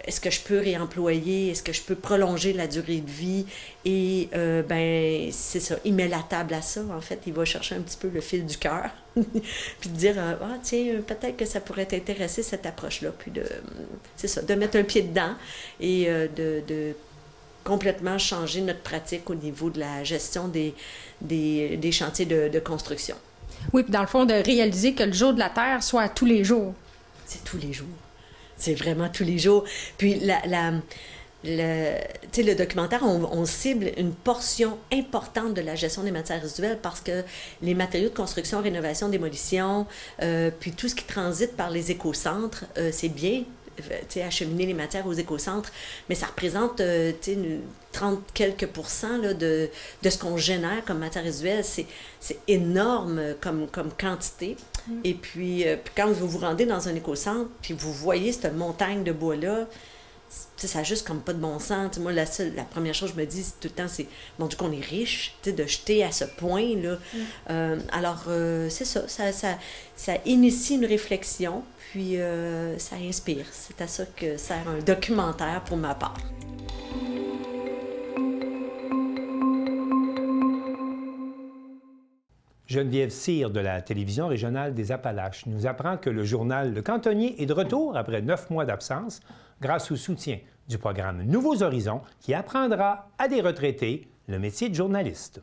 est-ce que je peux réemployer, est-ce que je peux prolonger la durée de vie? Et ben c'est ça, il met la table à ça, en fait, il va chercher un petit peu le fil du cœur, puis de dire, ah tiens, peut-être que ça pourrait t'intéresser cette approche-là, puis c'est ça, de mettre un pied dedans et de complètement changer notre pratique au niveau de la gestion des chantiers de construction. Oui, puis dans le fond, de réaliser que le jour de la Terre soit tous les jours. C'est tous les jours. C'est vraiment tous les jours. Puis le documentaire, on cible une portion importante de la gestion des matières résiduelles parce que les matériaux de construction, rénovation, démolition, puis tout ce qui transite par les écocentres, c'est bien acheminer les matières aux écocentres, mais ça représente 30 quelques % là, de ce qu'on génère comme matière résiduelle. C'est énorme comme quantité. Et puis, quand vous vous rendez dans un écocentre, puis vous voyez cette montagne de bois-là, ça n'a juste comme pas de bon sens. Moi, la première chose que je me dis tout le temps, c'est, mon Dieu, qu'on est riche, de jeter à ce point-là. Alors, c'est ça initie une réflexion, puis ça inspire. C'est à ça que sert un documentaire pour ma part. Geneviève Cyr de la télévision régionale des Appalaches nous apprend que le journal Le Cantonnier est de retour après 9 mois d'absence grâce au soutien du programme Nouveaux Horizons qui apprendra à des retraités le métier de journaliste.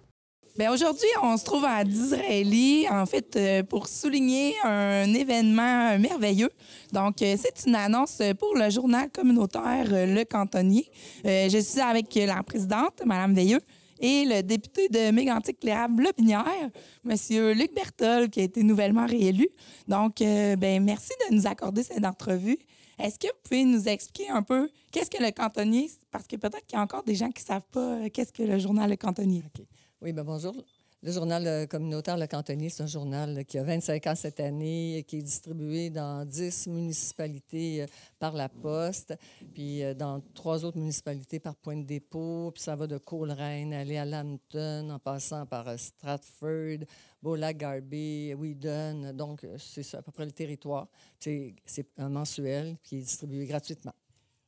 Bien, aujourd'hui, on se trouve à Disraeli, en fait, pour souligner un événement merveilleux. Donc, c'est une annonce pour le journal communautaire Le Cantonnier. Je suis avec la présidente, Mme Veilleux, et le député de Mégantic-Clérable-Lobinière, M. Luc Berthold, qui a été nouvellement réélu. Donc, merci de nous accorder cette entrevue. Est-ce que vous pouvez nous expliquer un peu qu'est-ce que Le Cantonnier? Parce que peut-être qu'il y a encore des gens qui ne savent pas qu'est-ce que le journal Le Cantonnier. Okay. Oui, bien bonjour. Le journal communautaire Le Cantonnier, c'est un journal qui a 25 ans cette année, qui est distribué dans 10 municipalités par la Poste, puis dans 3 autres municipalités par point de dépôt, puis ça va de Coleraine, aller à Lambton, en passant par Stratford, Beaulac-Garbey, Wheaton. Donc, c'est ça, à peu près le territoire. C'est un mensuel qui est distribué gratuitement.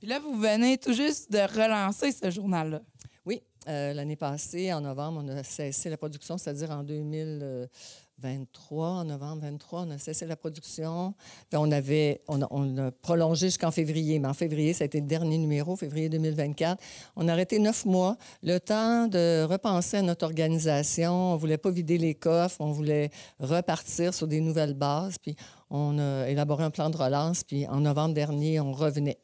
Puis là, vous venez tout juste de relancer ce journal-là. Oui, l'année passée, en novembre, on a cessé la production, c'est-à-dire en 2023, en novembre 23, on a cessé la production. Puis on a prolongé jusqu'en février, mais en février, ça a été le dernier numéro, février 2024. On a arrêté 9 mois, le temps de repenser à notre organisation. On ne voulait pas vider les coffres, on voulait repartir sur des nouvelles bases. Puis on a élaboré un plan de relance, puis en novembre dernier, on revenait.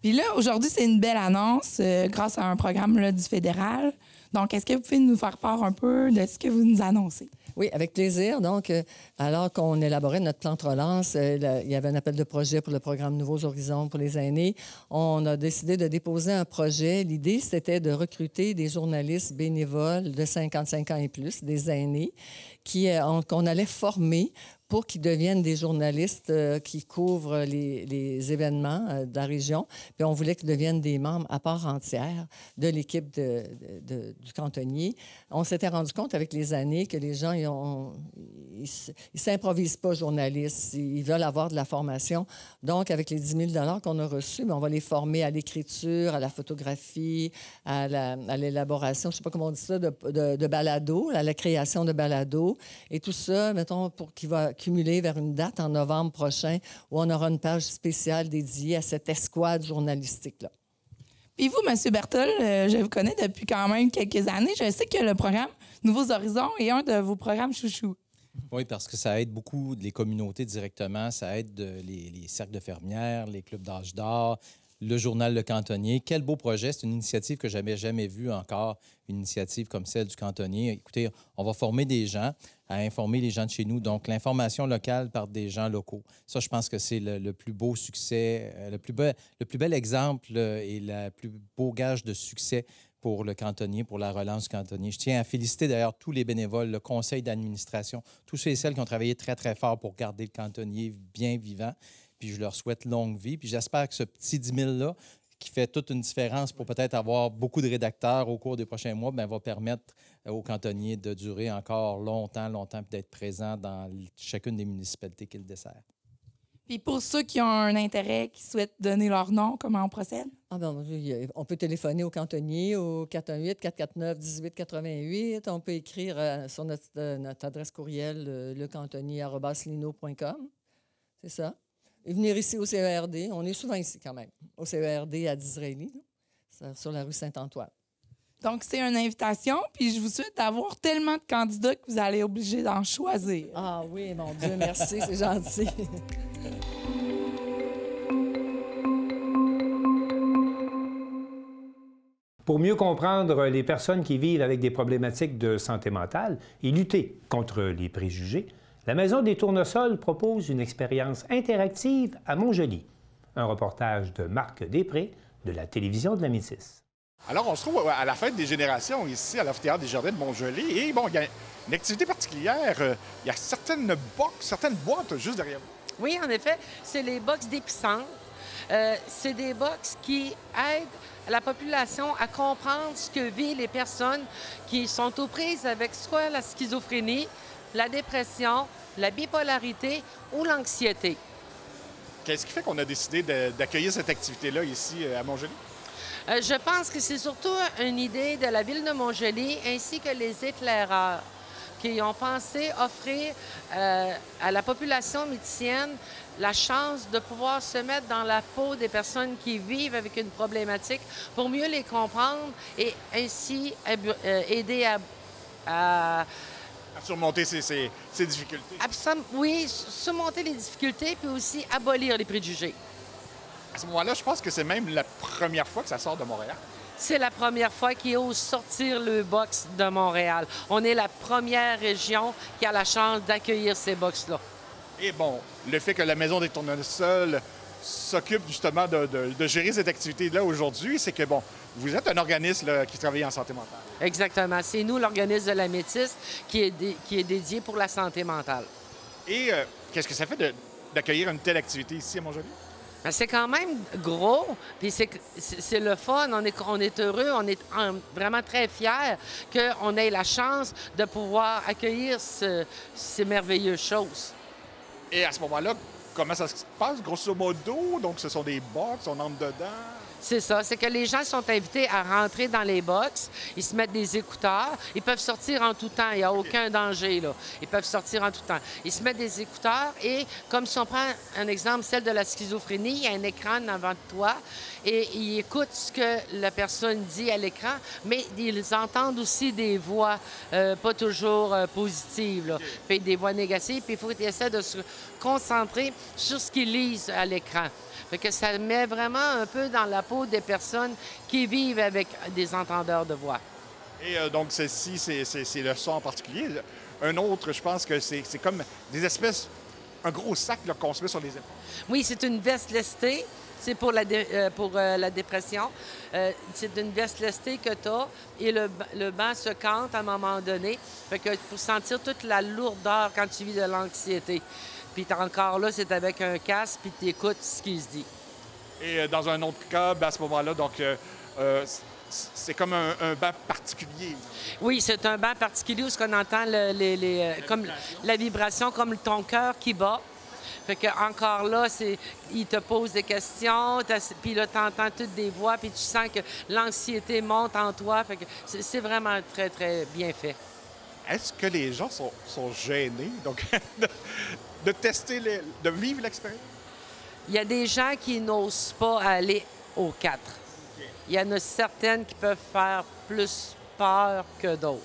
Puis là, aujourd'hui, c'est une belle annonce grâce à un programme là, du fédéral. Donc, est-ce que vous pouvez nous faire part un peu de ce que vous nous annoncez? Oui, avec plaisir. Donc, alors qu'on élaborait notre plan de relance, il y avait un appel de projet pour le programme Nouveaux Horizons pour les aînés. On a décidé de déposer un projet. L'idée, c'était de recruter des journalistes bénévoles de 55 ans et plus, des aînés, qu'on allait former pour qu'ils deviennent des journalistes qui couvrent les événements de la région. Puis on voulait qu'ils deviennent des membres à part entière de l'équipe du cantonnier. On s'était rendu compte avec les années que les gens, ils s'improvisent pas journalistes. Ils veulent avoir de la formation. Donc, avec les 10 000 qu'on a reçus, on va les former à l'écriture, à la photographie, à l'élaboration, je ne sais pas comment on dit ça, de balado, à la création de balado. Et tout ça, mettons, pour qu'il va cumuler vers une date en novembre prochain où on aura une page spéciale dédiée à cette escouade journalistique-là. Puis vous, M. Berthold, je vous connais depuis quand même quelques années. Je sais que le programme Nouveaux Horizons est un de vos programmes chouchous. Oui, parce que ça aide beaucoup les communautés directement. Ça aide les cercles de fermières, les clubs d'âge d'or, le journal Le Cantonnier. Quel beau projet. C'est une initiative que je n'avais jamais vue encore, une initiative comme celle du Cantonnier. Écoutez, on va former des gens à informer les gens de chez nous. Donc, l'information locale par des gens locaux. Ça, je pense que c'est le plus beau succès, le plus bel exemple et le plus beau gage de succès pour le Cantonnier, pour la relance du Cantonnier. Je tiens à féliciter d'ailleurs tous les bénévoles, le conseil d'administration, tous ceux et celles qui ont travaillé très, très fort pour garder le Cantonnier bien vivant. Puis je leur souhaite longue vie. Puis j'espère que ce petit 10 000-là, qui fait toute une différence pour peut-être avoir beaucoup de rédacteurs au cours des prochains mois, bien, va permettre au Cantonnier de durer encore longtemps, puis d'être présent dans chacune des municipalités qu'il dessert. Puis pour ceux qui ont un intérêt, qui souhaitent donner leur nom, comment on procède? Ah ben, on peut téléphoner au cantonnier au 418-449-1888. On peut écrire sur notre adresse courriel lecantonnier@lino.com. C'est ça. Et venir ici au CERD. On est souvent ici quand même, au CERD à Disraeli, sur la rue Saint-Antoine. Donc, c'est une invitation, puis je vous souhaite d'avoir tellement de candidats que vous allez être obligés d'en choisir. Ah oui, mon Dieu, merci, c'est gentil. Pour mieux comprendre les personnes qui vivent avec des problématiques de santé mentale et lutter contre les préjugés, la Maison des Tournesols propose une expérience interactive à Montjoly. Un reportage de Marc Després de la télévision de la Métis. Alors, on se trouve à la fête des générations ici à l'amphithéâtre des Jardins de Montjoly. Et bon, il y a une activité particulière. Il y a certaines boîtes juste derrière vous. Oui, en effet, c'est les box d'épicentre. C'est des box qui aident la population à comprendre ce que vivent les personnes qui sont aux prises avec soit la schizophrénie, la dépression, la bipolarité ou l'anxiété. Qu'est-ce qui fait qu'on a décidé d'accueillir cette activité-là ici à Montjoly? Je pense que c'est surtout une idée de la ville de Montjoly ainsi que les éclaireurs qui ont pensé offrir à la population métisienne la chance de pouvoir se mettre dans la peau des personnes qui vivent avec une problématique pour mieux les comprendre et ainsi aider à surmonter ces difficultés. Oui, surmonter les difficultés puis aussi abolir les préjugés. À ce moment-là, je pense que c'est même la première fois que ça sort de Montréal. C'est la première fois qu'ils osent sortir le box de Montréal. On est la première région qui a la chance d'accueillir ces box-là. Et bon, le fait que la Maison des Tournesols s'occupe justement de gérer cette activité-là aujourd'hui, c'est que, bon, vous êtes un organisme là, qui travaille en santé mentale. Exactement. C'est nous, l'organisme de la Métis, qui est dédié pour la santé mentale. Et qu'est-ce que ça fait d'accueillir une telle activité ici à Montjoly? Bien, c'est quand même gros, puis c'est le fun. On est heureux, on est vraiment très fiers qu'on ait la chance de pouvoir accueillir ces merveilleuses choses. Et à ce moment-là, comment ça se passe, grosso modo? Donc, ce sont des box, on entre dedans? C'est ça, c'est que les gens sont invités à rentrer dans les box, ils se mettent des écouteurs, ils peuvent sortir en tout temps, il n'y a aucun danger, là. Ils peuvent sortir en tout temps. Ils se mettent des écouteurs et, comme si on prend un exemple, celle de la schizophrénie, il y a un écran devant toi et ils écoutent ce que la personne dit à l'écran, mais ils entendent aussi des voix pas toujours positives, là, puis des voix négatives, puis il faut qu'ils essaient de se concentrer sur ce qu'ils lisent à l'écran. Fait que ça met vraiment un peu dans la peau des personnes qui vivent avec des entendeurs de voix. Et donc, ceci, c'est le son en particulier. Un autre, je pense que c'est comme des espèces, un gros sac qu'on se met sur les épaules. Oui, c'est une veste lestée. C'est pour la dépression. C'est une veste lestée que tu as et le banc se cante à un moment donné. Fait que pour sentir toute la lourdeur quand tu vis de l'anxiété. Puis encore là, c'est avec un casque, puis tu écoutes ce qui se dit. Et dans un autre cas, à ce moment-là, donc c'est comme un banc particulier. Oui, c'est un banc particulier où on entend comme la vibration, comme ton cœur qui bat. Fait que encore là, il te pose des questions, puis là, tu entends toutes des voix, puis tu sens que l'anxiété monte en toi. Fait que c'est vraiment très, très bien fait. Est-ce que les gens sont gênés donc, de tester, de vivre l'expérience? Il y a des gens qui n'osent pas aller aux 4. Okay. Il y en a certaines qui peuvent faire plus peur que d'autres.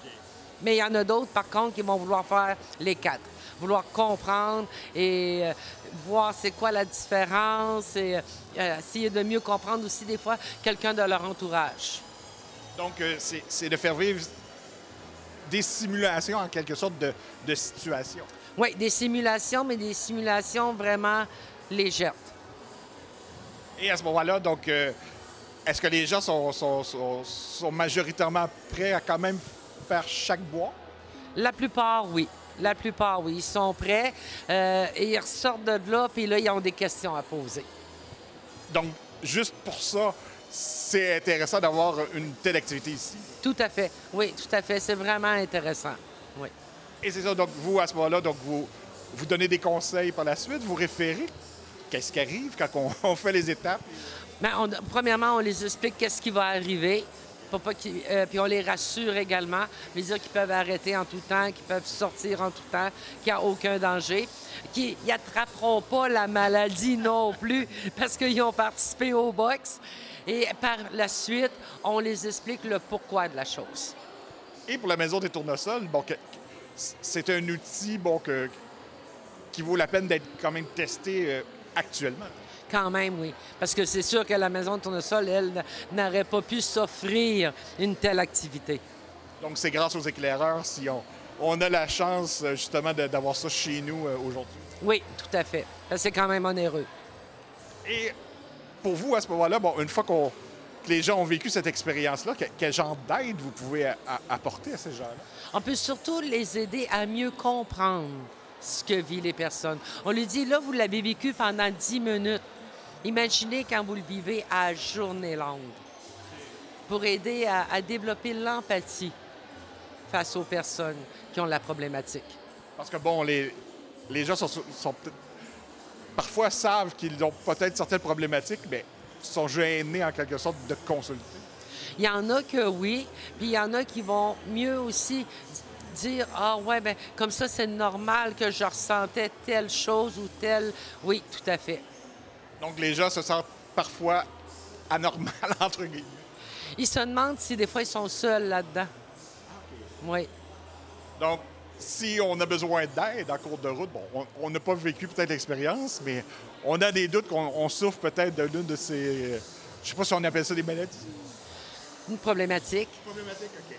Okay. Mais il y en a d'autres, par contre, qui vont vouloir faire les 4. Vouloir comprendre et voir c'est quoi la différence et essayer de mieux comprendre aussi des fois quelqu'un de leur entourage. Donc, c'est de faire vivre des simulations, en quelque sorte, de situations. Oui, des simulations, mais des simulations vraiment légères. Et à ce moment-là, donc, est-ce que les gens sont majoritairement prêts à quand même faire chaque bois? La plupart, oui. La plupart, oui. Ils sont prêts et ils ressortent de là, puis là, ils ont des questions à poser. Donc, juste pour ça, c'est intéressant d'avoir une telle activité ici. Tout à fait. Oui, tout à fait. C'est vraiment intéressant. Oui. Et c'est ça. Donc, vous, à ce moment-là, donc vous donnez des conseils par la suite, vous référez. Qu'est-ce qui arrive quand on fait les étapes? Bien, premièrement, on les explique qu'est-ce qui va arriver. Puis on les rassure également, les dire qu'ils peuvent arrêter en tout temps, qu'ils peuvent sortir en tout temps, qu'il n'y a aucun danger, qu'ils n'attraperont pas la maladie non plus parce qu'ils ont participé au box. Et par la suite, on les explique le pourquoi de la chose. Et pour la Maison des tournesols, bon, c'est un outil bon, qui vaut la peine d'être quand même testé actuellement. Quand même, oui. Parce que c'est sûr que la Maison de tournesol, elle, n'aurait pas pu s'offrir une telle activité. Donc, c'est grâce aux éclaireurs si on a la chance, justement, d'avoir ça chez nous aujourd'hui. Oui, tout à fait. C'est quand même onéreux. Et pour vous, à ce moment-là, bon, une fois que les gens ont vécu cette expérience-là, quel genre d'aide vous pouvez apporter à ces gens-là? On peut surtout les aider à mieux comprendre ce que vivent les personnes. On lui dit, là, vous l'avez vécu pendant 10 minutes. Imaginez quand vous le vivez à journée longue, pour aider à développer l'empathie face aux personnes qui ont la problématique. Parce que, bon, les gens sont parfois savent qu'ils ont peut-être certaines problématiques, mais sont gênés en quelque sorte de consulter. Il y en a que oui, puis il y en a qui vont mieux aussi dire « Ah ouais, bien, comme ça, c'est normal que je ressentais telle chose ou telle... » Oui, tout à fait. Donc, les gens se sentent parfois anormaux, entre guillemets. Ils se demandent si des fois, ils sont seuls là-dedans. Oui. Donc, si on a besoin d'aide en cours de route, bon, on n'a pas vécu peut-être l'expérience, mais on a des doutes qu'on souffre peut-être de l'une de ces... je ne sais pas si on appelle ça des maladies. Une problématique. Une problématique, OK.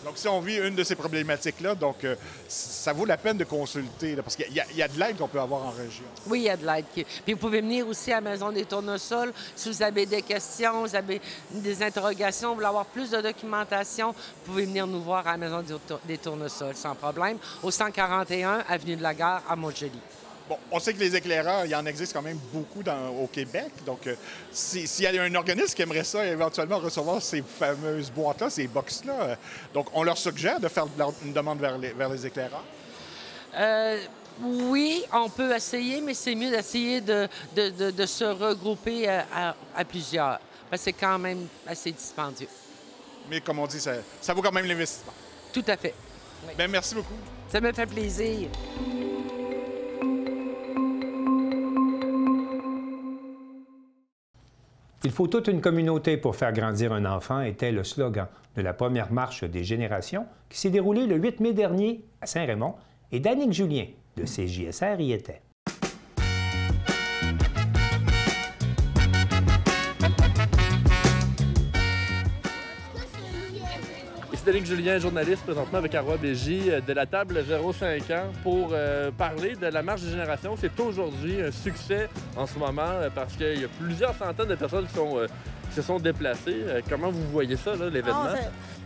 Donc, si on vit une de ces problématiques-là, donc ça vaut la peine de consulter, là, parce qu'il y a de l'aide qu'on peut avoir en région. Oui, il y a de l'aide. Puis vous pouvez venir aussi à la Maison des tournesols si vous avez des questions, vous avez des interrogations, vous voulez avoir plus de documentation, vous pouvez venir nous voir à la Maison des tournesols sans problème, au 141 Avenue de la Gare à Montjoly. Bon, on sait que les éclaireurs, il y en existe quand même beaucoup au Québec. Donc, s'il y a un organisme qui aimerait ça, éventuellement recevoir ces fameuses boîtes-là, ces box-là, donc on leur suggère de faire une demande vers les éclaireurs? Oui, on peut essayer, mais c'est mieux d'essayer de se regrouper à plusieurs. Parce que c'est quand même assez dispendieux. Mais comme on dit, ça vaut quand même l'investissement. Tout à fait. Oui. Bien, merci beaucoup. Ça me fait plaisir. Il faut toute une communauté pour faire grandir un enfant était le slogan de la première marche des générations qui s'est déroulée le 8 mai dernier à Saint-Raymond et Danique Julien de CJSR y était. Ici Danique Julien, journaliste présentement avec Arwa Béji de la table 0-5 ans pour parler de la marche des générations. C'est aujourd'hui un succès en ce moment parce qu'il y a plusieurs centaines de personnes qui se sont déplacées. Comment vous voyez ça, l'événement?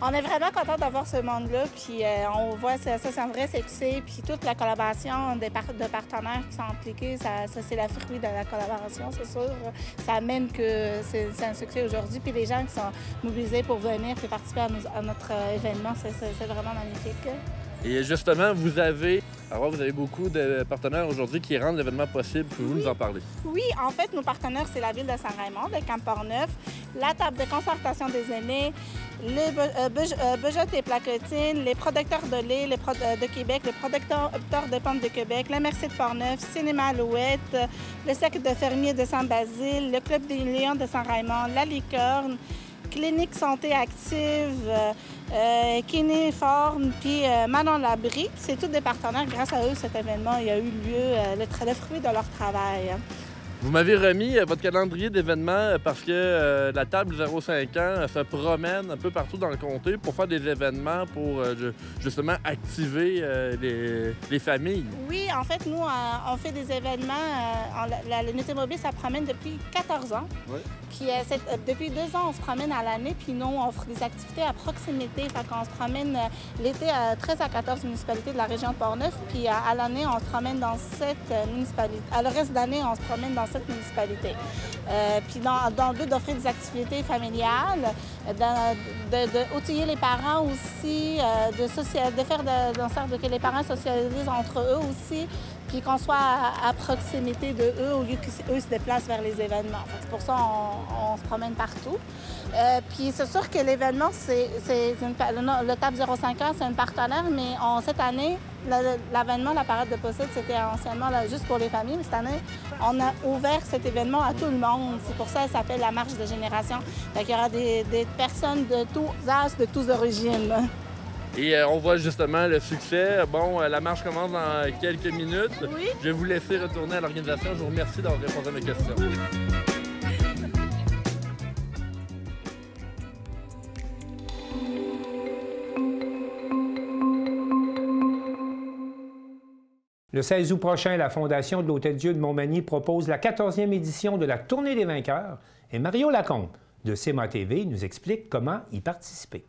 On est vraiment content d'avoir ce monde-là, puis on voit ça c'est un vrai succès, puis toute la collaboration de partenaires qui sont impliqués, ça c'est le fruit de la collaboration, c'est sûr. Ça amène que c'est un succès aujourd'hui, puis les gens qui sont mobilisés pour venir et participer à notre événement, c'est vraiment magnifique. Et justement, vous avez beaucoup de partenaires aujourd'hui qui rendent l'événement possible. Pouvez-vous nous en parler? Oui, en fait, nos partenaires, c'est la Ville de Saint-Raymond, le Camp Portneuf, la Table de concertation des aînés, les Beugeottes et Placotines, les producteurs de lait de Québec, les producteurs de pommes de Québec, la Merci de Portneuf, Cinéma Alouette, le Cercle de fermiers de Saint-Basile, le Club des Lions de Saint-Raymond, la Licorne, Clinique Santé Active, Kinéforme, puis Manon Labrie. C'est tous des partenaires. Grâce à eux, cet événement il a eu lieu, le fruit de leur travail. Vous m'avez remis votre calendrier d'événements parce que la table 0-5 ans se promène un peu partout dans le comté pour faire des événements pour justement activer les familles. Oui, en fait, nous, on fait des événements. L'unité mobile, ça promène depuis 14 ans. Oui. Puis depuis 2 ans, on se promène à l'année, puis nous, on offre des activités à proximité. Fait qu'on se promène l'été à 13 à 14 municipalités de la région de Portneuf, puis à l'année, on se promène dans 7 municipalités. À le reste de l'année, on se promène dans 7 municipalités. Puis dans le but d'offrir des activités familiales, d'outiller les parents aussi, de faire en sorte que les parents socialisent entre eux aussi, puis qu'on soit à proximité de eux au lieu qu'eux se déplacent vers les événements. C'est pour ça qu'on se promène partout. Puis c'est sûr que l'événement, le TAP 05 c'est un partenaire, mais cette année, l'avènement, la parade de Possède, c'était anciennement juste pour les familles, mais cette année, on a ouvert cet événement à tout le monde. C'est pour ça que ça s'appelle la marche de génération. Il y aura des personnes de tous âges, de toutes origines. Et on voit justement le succès. Bon, la marche commence dans quelques minutes. Oui. Je vais vous laisser retourner à l'organisation. Je vous remercie d'avoir répondu à mes questions. Le 16 août prochain, la Fondation de l'Hôtel-Dieu de Montmagny propose la 14e édition de la Tournée des vainqueurs et Mario Lacombe de CMA TV nous explique comment y participer.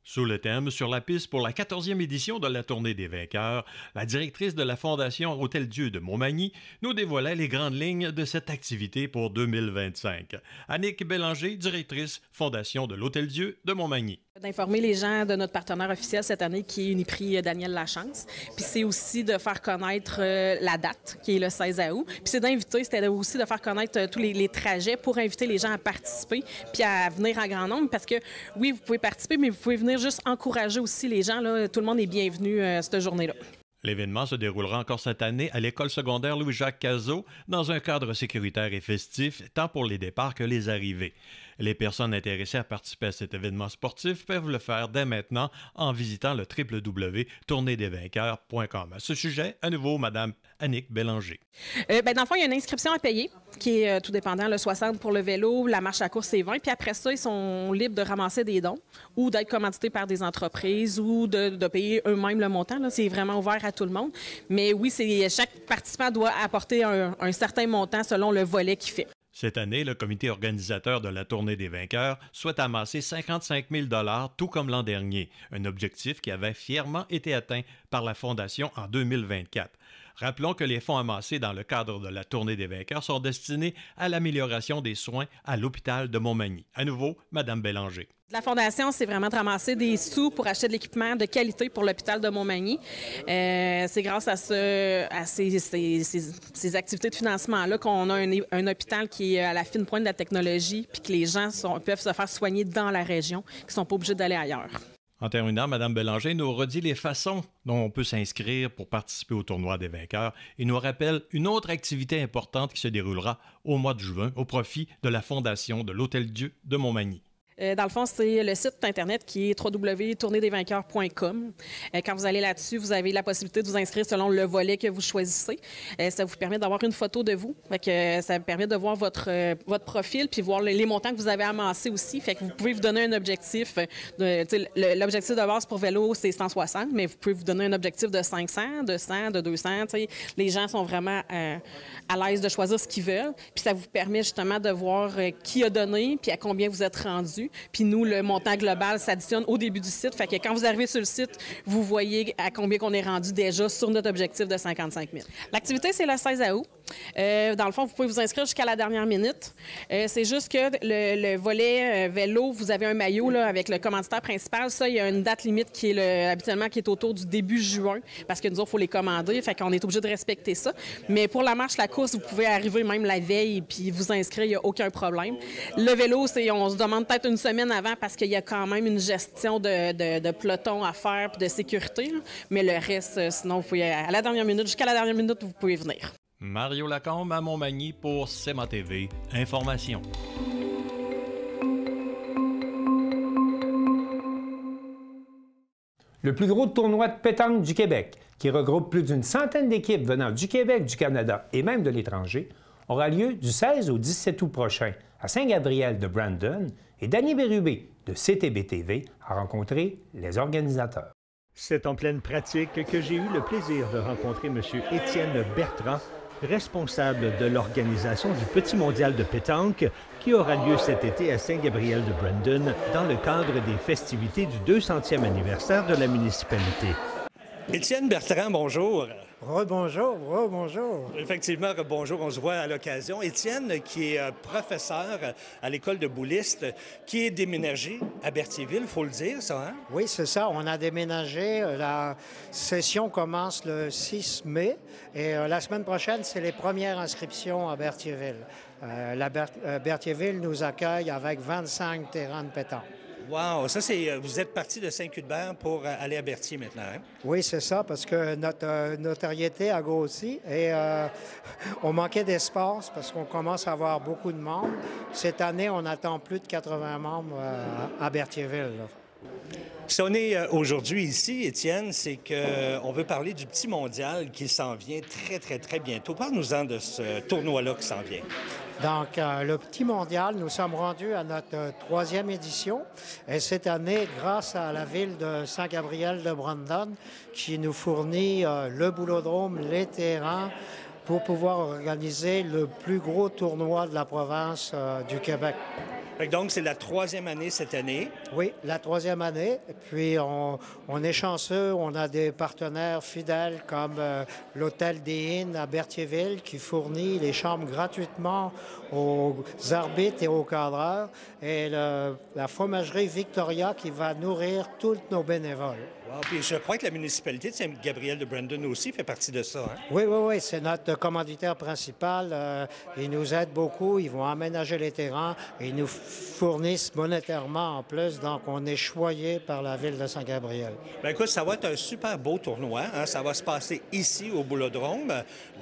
Sous le thème « Sur la piste pour la 14e édition de la Tournée des vainqueurs », la directrice de la Fondation Hôtel-Dieu de Montmagny nous dévoilait les grandes lignes de cette activité pour 2025. Annick Bélanger, directrice Fondation de l'Hôtel-Dieu de Montmagny. D'informer les gens de notre partenaire officiel cette année qui est Uniprix Daniel Lachance. Puis c'est aussi de faire connaître la date qui est le 16 août. Puis c'est d'inviter, c'était aussi de faire connaître tous les trajets pour inviter les gens à participer puis à venir en grand nombre parce que oui, vous pouvez participer, mais vous pouvez venir juste encourager aussi les gens. Là. Tout le monde est bienvenu cette journée-là. L'événement se déroulera encore cette année à l'école secondaire Louis-Jacques Cazot dans un cadre sécuritaire et festif, tant pour les départs que les arrivées. Les personnes intéressées à participer à cet événement sportif peuvent le faire dès maintenant en visitant le www.tourneedesvainqueurs.com. À ce sujet, à nouveau, Mme Annick Bélanger. Dans le fond, il y a une inscription à payer qui est tout dépendant, le 60 pour le vélo, la marche à course, c'est 20. Puis après ça, ils sont libres de ramasser des dons ou d'être commandités par des entreprises ou de payer eux-mêmes le montant. Là. C'est vraiment ouvert à tout le monde. Mais oui, chaque participant doit apporter un certain montant selon le volet qu'il fait. Cette année, le comité organisateur de la Tournée des vainqueurs souhaite amasser 55 000 $, tout comme l'an dernier, un objectif qui avait fièrement été atteint par la Fondation en 2024. Rappelons que les fonds amassés dans le cadre de la Tournée des vainqueurs sont destinés à l'amélioration des soins à l'hôpital de Montmagny. À nouveau, Mme Bélanger. La Fondation, c'est vraiment de ramasser des sous pour acheter de l'équipement de qualité pour l'hôpital de Montmagny. C'est grâce à ces activités de financement-là qu'on a un hôpital qui est à la fine pointe de la technologie puis que les gens peuvent se faire soigner dans la région, qui ne sont pas obligés d'aller ailleurs. En terminant, Mme Bélanger nous redit les façons dont on peut s'inscrire pour participer au tournoi des vainqueurs et nous rappelle une autre activité importante qui se déroulera au mois de juin au profit de la Fondation de l'Hôtel-Dieu de Montmagny. Dans le fond, c'est le site Internet qui est www.tourneedesvainqueurs.com. Quand vous allez là-dessus, vous avez la possibilité de vous inscrire selon le volet que vous choisissez. Ça vous permet d'avoir une photo de vous. Ça vous permet de voir votre profil puis voir les montants que vous avez amassés aussi. Fait que vous pouvez vous donner un objectif. L'objectif de base pour vélo, c'est 160, mais vous pouvez vous donner un objectif de 500, de 100, de 200. Les gens sont vraiment à l'aise de choisir ce qu'ils veulent. Puis ça vous permet justement de voir qui a donné puis à combien vous êtes rendu. Puis nous, le montant global s'additionne au début du site. Fait que quand vous arrivez sur le site, vous voyez à combien qu'on est rendu déjà sur notre objectif de 55 000. L'activité, c'est le 16 août. Dans le fond, vous pouvez vous inscrire jusqu'à la dernière minute. C'est juste que le volet vélo, vous avez un maillot là, avec le commanditaire principal. Ça, il y a une date limite qui est habituellement qui est autour du début juin parce que nous autres, il faut les commander. Fait qu'on est obligé de respecter ça. Mais pour la marche, la course, vous pouvez arriver même la veille et puis vous inscrire, il n'y a aucun problème. Le vélo, on se demande peut-être une semaine avant parce qu'il y a quand même une gestion de peloton à faire et de sécurité. Là. Mais le reste, sinon, vous pouvez, à la dernière minute, jusqu'à la dernière minute, vous pouvez venir. Mario Lacombe à Montmagny pour CMA TV. Information. Le plus gros tournoi de pétanque du Québec, qui regroupe plus d'une centaine d'équipes venant du Québec, du Canada et même de l'étranger, aura lieu du 16 au 17 août prochain à Saint-Gabriel de Brandon et Danny Bérubé de CTB-TV a rencontré les organisateurs. C'est en pleine pratique que j'ai eu le plaisir de rencontrer M. Étienne Bertrand, responsable de l'organisation du Petit Mondial de pétanque qui aura lieu cet été à Saint-Gabriel de Brandon dans le cadre des festivités du 200e anniversaire de la municipalité. Étienne Bertrand, bonjour. Rebonjour, rebonjour. Effectivement, rebonjour, on se voit à l'occasion. Étienne, qui est professeur à l'école de Boulistes, qui est déménagé à Berthierville, il faut le dire, ça, hein? Oui, c'est ça. On a déménagé. La session commence le 6 mai et la semaine prochaine, c'est les premières inscriptions à Berthierville. Berthierville nous accueille avec 25 terrains de pétanque. Wow! Ça, c'est... Vous êtes parti de Saint-Cuthbert pour aller à Berthier maintenant, hein? Oui, c'est ça, parce que notre notoriété a grossi et on manquait d'espace parce qu'on commence à avoir beaucoup de membres. Cette année, on attend plus de 80 membres à Berthierville, là. Si on est aujourd'hui ici, Étienne, c'est qu'on veut parler du petit mondial qui s'en vient très, très, très bientôt. Parle-nous-en de ce tournoi-là qui s'en vient. Donc, le petit mondial, nous sommes rendus à notre 3e édition. Et cette année, grâce à la ville de Saint-Gabriel-de-Brandon, qui nous fournit le boulodrome, les terrains, pour pouvoir organiser le plus gros tournoi de la province du Québec. Donc, c'est la 3e année cette année. Oui, la 3e année. Puis, on est chanceux. On a des partenaires fidèles comme l'Hôtel des Innes à Berthierville qui fournit les chambres gratuitement aux arbitres et aux cadreurs. Et la fromagerie Victoria qui va nourrir tous nos bénévoles. Wow. Puis je crois que la municipalité de Saint-Gabriel-de-Brandon aussi fait partie de ça, hein? Oui, oui, oui. C'est notre commanditaire principal. Ils nous aident beaucoup. Ils vont aménager les terrains. Ils nous fournissent monétairement en plus. Donc, on est choyé par la ville de Saint-Gabriel. Bien, écoute, ça va être un super beau tournoi, hein? Ça va se passer ici, au boulodrome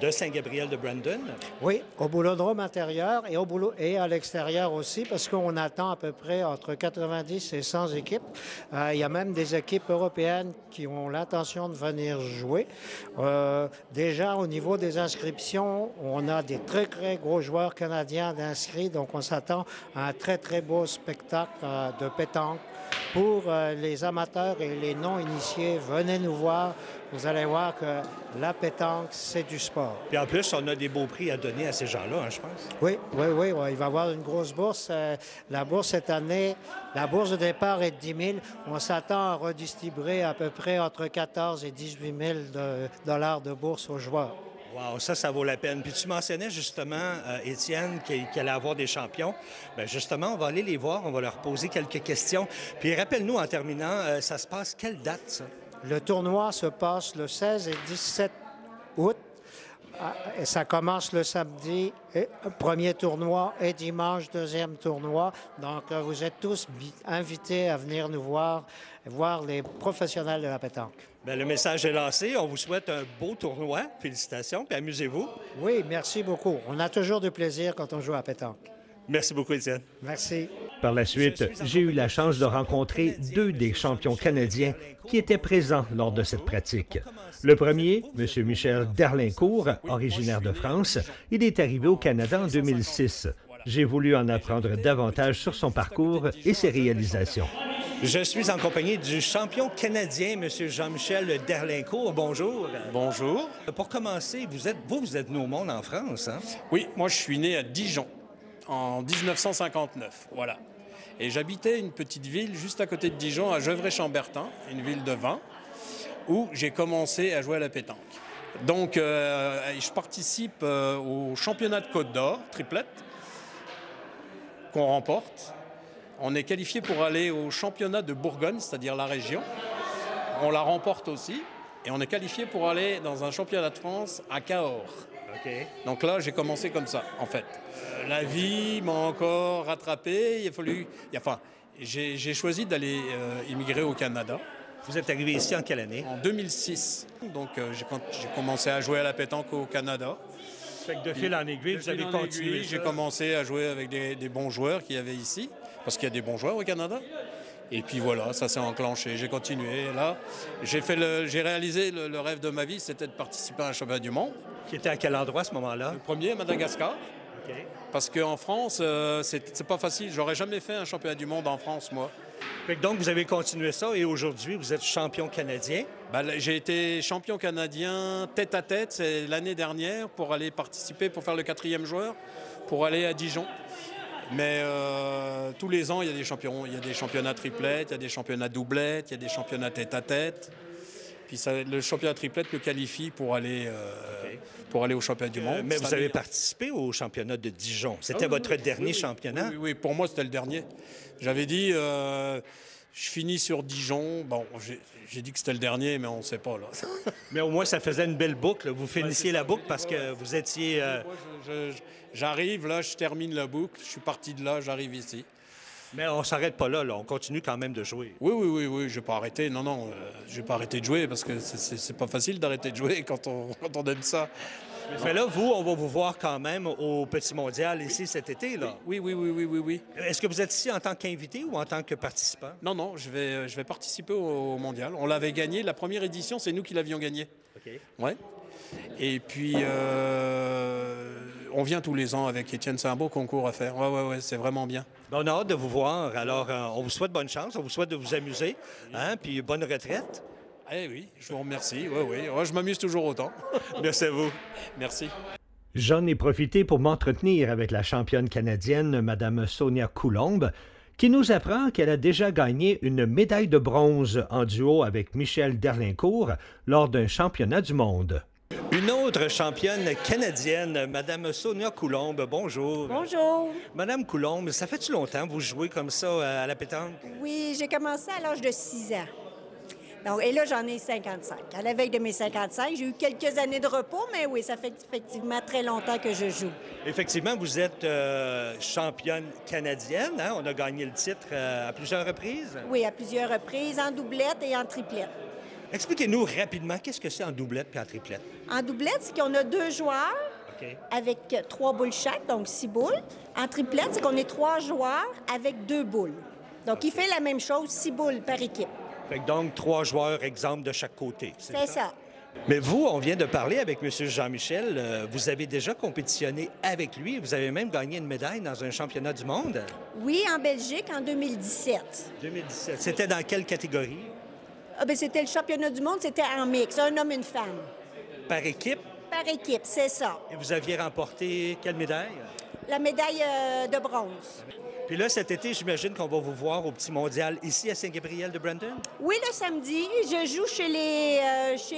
de Saint-Gabriel-de-Brandon. Oui, au boulodrome intérieur et à l'extérieur aussi, parce qu'on attend à peu près entre 90 et 100 équipes. Il y a même des équipes européennes qui ont l'intention de venir jouer. Déjà, au niveau des inscriptions, on a des très, très gros joueurs canadiens d'inscrits, donc on s'attend à un très, très beau spectacle de pétanque. Pour les amateurs et les non-initiés, venez nous voir. Vous allez voir que la pétanque, c'est du sport. Puis en plus, on a des beaux prix à donner à ces gens-là, hein, je pense. Oui, oui, oui. Il va y avoir une grosse bourse. La bourse cette année, la bourse de départ est de 10 000. On s'attend à redistribuer à peu près entre 14 et 18 000 dollars de bourse aux joueurs. Wow, ça vaut la peine. Puis tu mentionnais justement, Étienne, qu'il allait avoir des champions. Bien, justement, on va aller les voir, on va leur poser quelques questions. Puis rappelle-nous, en terminant, ça se passe quelle date, ça? Le tournoi se passe le 16 et 17 août. Et ça commence le samedi, premier tournoi, et dimanche, deuxième tournoi. Donc, vous êtes tous invités à venir nous voir les professionnels de la pétanque. Bien, le message est lancé. On vous souhaite un beau tournoi. Félicitations, puis amusez-vous. Oui, merci beaucoup. On a toujours du plaisir quand on joue à la pétanque. Merci beaucoup, Étienne. Merci. Par la suite, j'ai eu la chance de rencontrer 2 des champions canadiens qui étaient présents lors de cette pratique. Le premier, M. Michel Derlincourt, originaire de France, il est arrivé au Canada en 2006. J'ai voulu en apprendre davantage sur son parcours et ses réalisations. Je suis en compagnie du champion canadien, M. Jean-Michel Derlincourt. Bonjour. Bonjour. Pour commencer, vous êtes né au monde en France, hein? Oui, moi je suis né à Dijon en 1959, voilà. Et j'habitais une petite ville juste à côté de Dijon, à Gevrey-Chambertin, une ville de vin, où j'ai commencé à jouer à la pétanque. Donc, je participe au championnat de Côte d'Or, triplette, qu'on remporte. On est qualifié pour aller au championnat de Bourgogne, c'est-à-dire la région. On la remporte aussi. Et on est qualifié pour aller dans un championnat de France à Cahors. Okay. Donc là, j'ai commencé comme ça, en fait. La vie m'a encore rattrapé. J'ai choisi d'aller immigrer au Canada. Vous êtes arrivé ici en quelle année? En 2006. Donc, j'ai commencé à jouer à la pétanque au Canada. Fait que de fil en aiguille, vous avez continué. J'ai commencé à jouer avec des bons joueurs qu'il y avait ici, parce qu'il y a des bons joueurs au Canada. Et puis voilà, ça s'est enclenché. J'ai continué. Et là, j'ai réalisé le rêve de ma vie, c'était de participer à un championnat du monde. Qui était à quel endroit à ce moment-là? Le premier à Madagascar. Okay. Parce qu'en France, c'est pas facile. J'aurais jamais fait un championnat du monde en France, moi. Donc, vous avez continué ça et aujourd'hui, vous êtes champion canadien? J'ai été champion canadien tête-à-tête, c'est l'année dernière, pour aller participer, pour faire le 4e joueur, pour aller à Dijon. Mais tous les ans, il y a des championnats triplettes, il y a des championnats doublettes, il y a des championnats tête-à-tête. Puis le championnat triplette le qualifie pour aller au championnat du monde. Mais vous avez participé au championnat de Dijon. C'était votre dernier championnat? Oui, pour moi, c'était le dernier. J'avais dit, je finis sur Dijon. Bon, j'ai dit que c'était le dernier, mais on ne sait pas, là. Mais au moins, ça faisait une belle boucle. Vous finissiez la boucle parce que vous étiez... J'arrive, là, je termine la boucle. Je suis parti de là, j'arrive ici. Mais on ne s'arrête pas là, on continue quand même de jouer. Oui, je ne vais pas arrêter. Non, je ne vais pas arrêter de jouer parce que c'est pas facile d'arrêter de jouer quand on aime ça. Mais là, on va vous voir quand même au Petit Mondial ici cet été, là. Oui. Est-ce que vous êtes ici en tant qu'invité ou en tant que participant? Non, je vais participer au Mondial. On l'avait gagné. La première édition, c'est nous qui l'avions gagné. OK. Ouais. Et puis, on vient tous les ans avec Étienne. C'est un beau concours à faire. Ouais, c'est vraiment bien. On a hâte de vous voir. Alors, on vous souhaite bonne chance. On vous souhaite de vous amuser. Puis bonne retraite. Eh oui, je vous remercie. Oui. Je m'amuse toujours autant. Merci à vous. Merci. J'en ai profité pour m'entretenir avec la championne canadienne, Mme Sonia Coulombe, qui nous apprend qu'elle a déjà gagné une médaille de bronze en duo avec Michel Derlincourt lors d'un championnat du monde. Une autre championne canadienne, Mme Sonia Coulombe. Bonjour. Bonjour. Madame Coulombe, ça fait-tu longtemps que vous jouez comme ça à la pétanque? Oui, j'ai commencé à l'âge de 6 ans. Donc, et là, j'en ai 55. À la veille de mes 55, j'ai eu quelques années de repos, mais oui, ça fait effectivement très longtemps que je joue. Effectivement, vous êtes championne canadienne. On a gagné le titre à plusieurs reprises. Oui, à plusieurs reprises, en doublette et en triplette. Expliquez-nous rapidement, qu'est-ce que c'est en doublette et en triplette? En doublette, c'est qu'on a 2 joueurs avec 3 boules chaque, donc 6 boules. En triplette, c'est qu'on est 3 joueurs avec 2 boules. Donc, il fait la même chose, 6 boules par équipe. Fait que donc, 3 joueurs, exemple, de chaque côté. C'est ça. Mais vous, on vient de parler avec M. Jean-Michel. Vous avez déjà compétitionné avec lui. Vous avez même gagné une médaille dans un championnat du monde. Oui, en Belgique, en 2017. 2017. C'était dans quelle catégorie? C'était le championnat du monde, c'était en mix, un homme, une femme. Par équipe? Par équipe, c'est ça. Et vous aviez remporté quelle médaille? La médaille de bronze. Puis là, cet été, j'imagine qu'on va vous voir au Petit Mondial ici à Saint-Gabriel-de-Brandon? Oui, le samedi. Je joue chez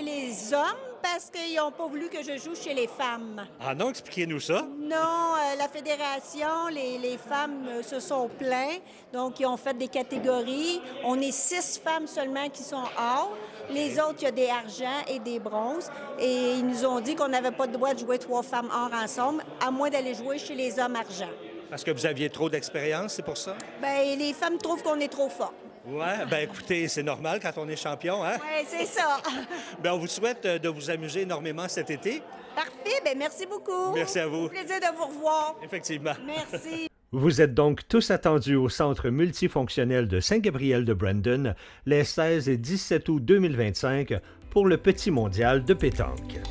les hommes parce qu'ils n'ont pas voulu que je joue chez les femmes. Ah non, expliquez-nous ça. Non, la fédération, les femmes se sont plaintes. Donc, ils ont fait des catégories. On est 6 femmes seulement qui sont hors. Les autres, il y a des argents et des bronzes. Et ils nous ont dit qu'on n'avait pas le droit de jouer 3 femmes hors ensemble, à moins d'aller jouer chez les hommes argent. Parce que vous aviez trop d'expérience, c'est pour ça? Bien, les femmes trouvent qu'on est trop fort. Oui, bien écoutez, c'est normal quand on est champion, hein? Oui, c'est ça. Bien, on vous souhaite de vous amuser énormément cet été. Parfait, bien merci beaucoup. Merci à vous. Plaisir de vous revoir. Effectivement. Merci. Vous êtes donc tous attendus au Centre multifonctionnel de Saint-Gabriel-de-Brandon les 16 et 17 août 2025 pour le Petit Mondial de pétanque.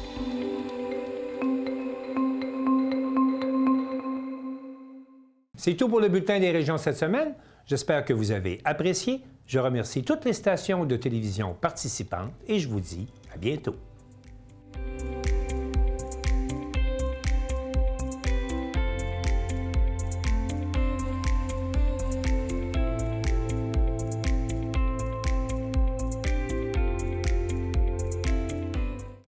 C'est tout pour le bulletin des régions cette semaine. J'espère que vous avez apprécié. Je remercie toutes les stations de télévision participantes et je vous dis à bientôt.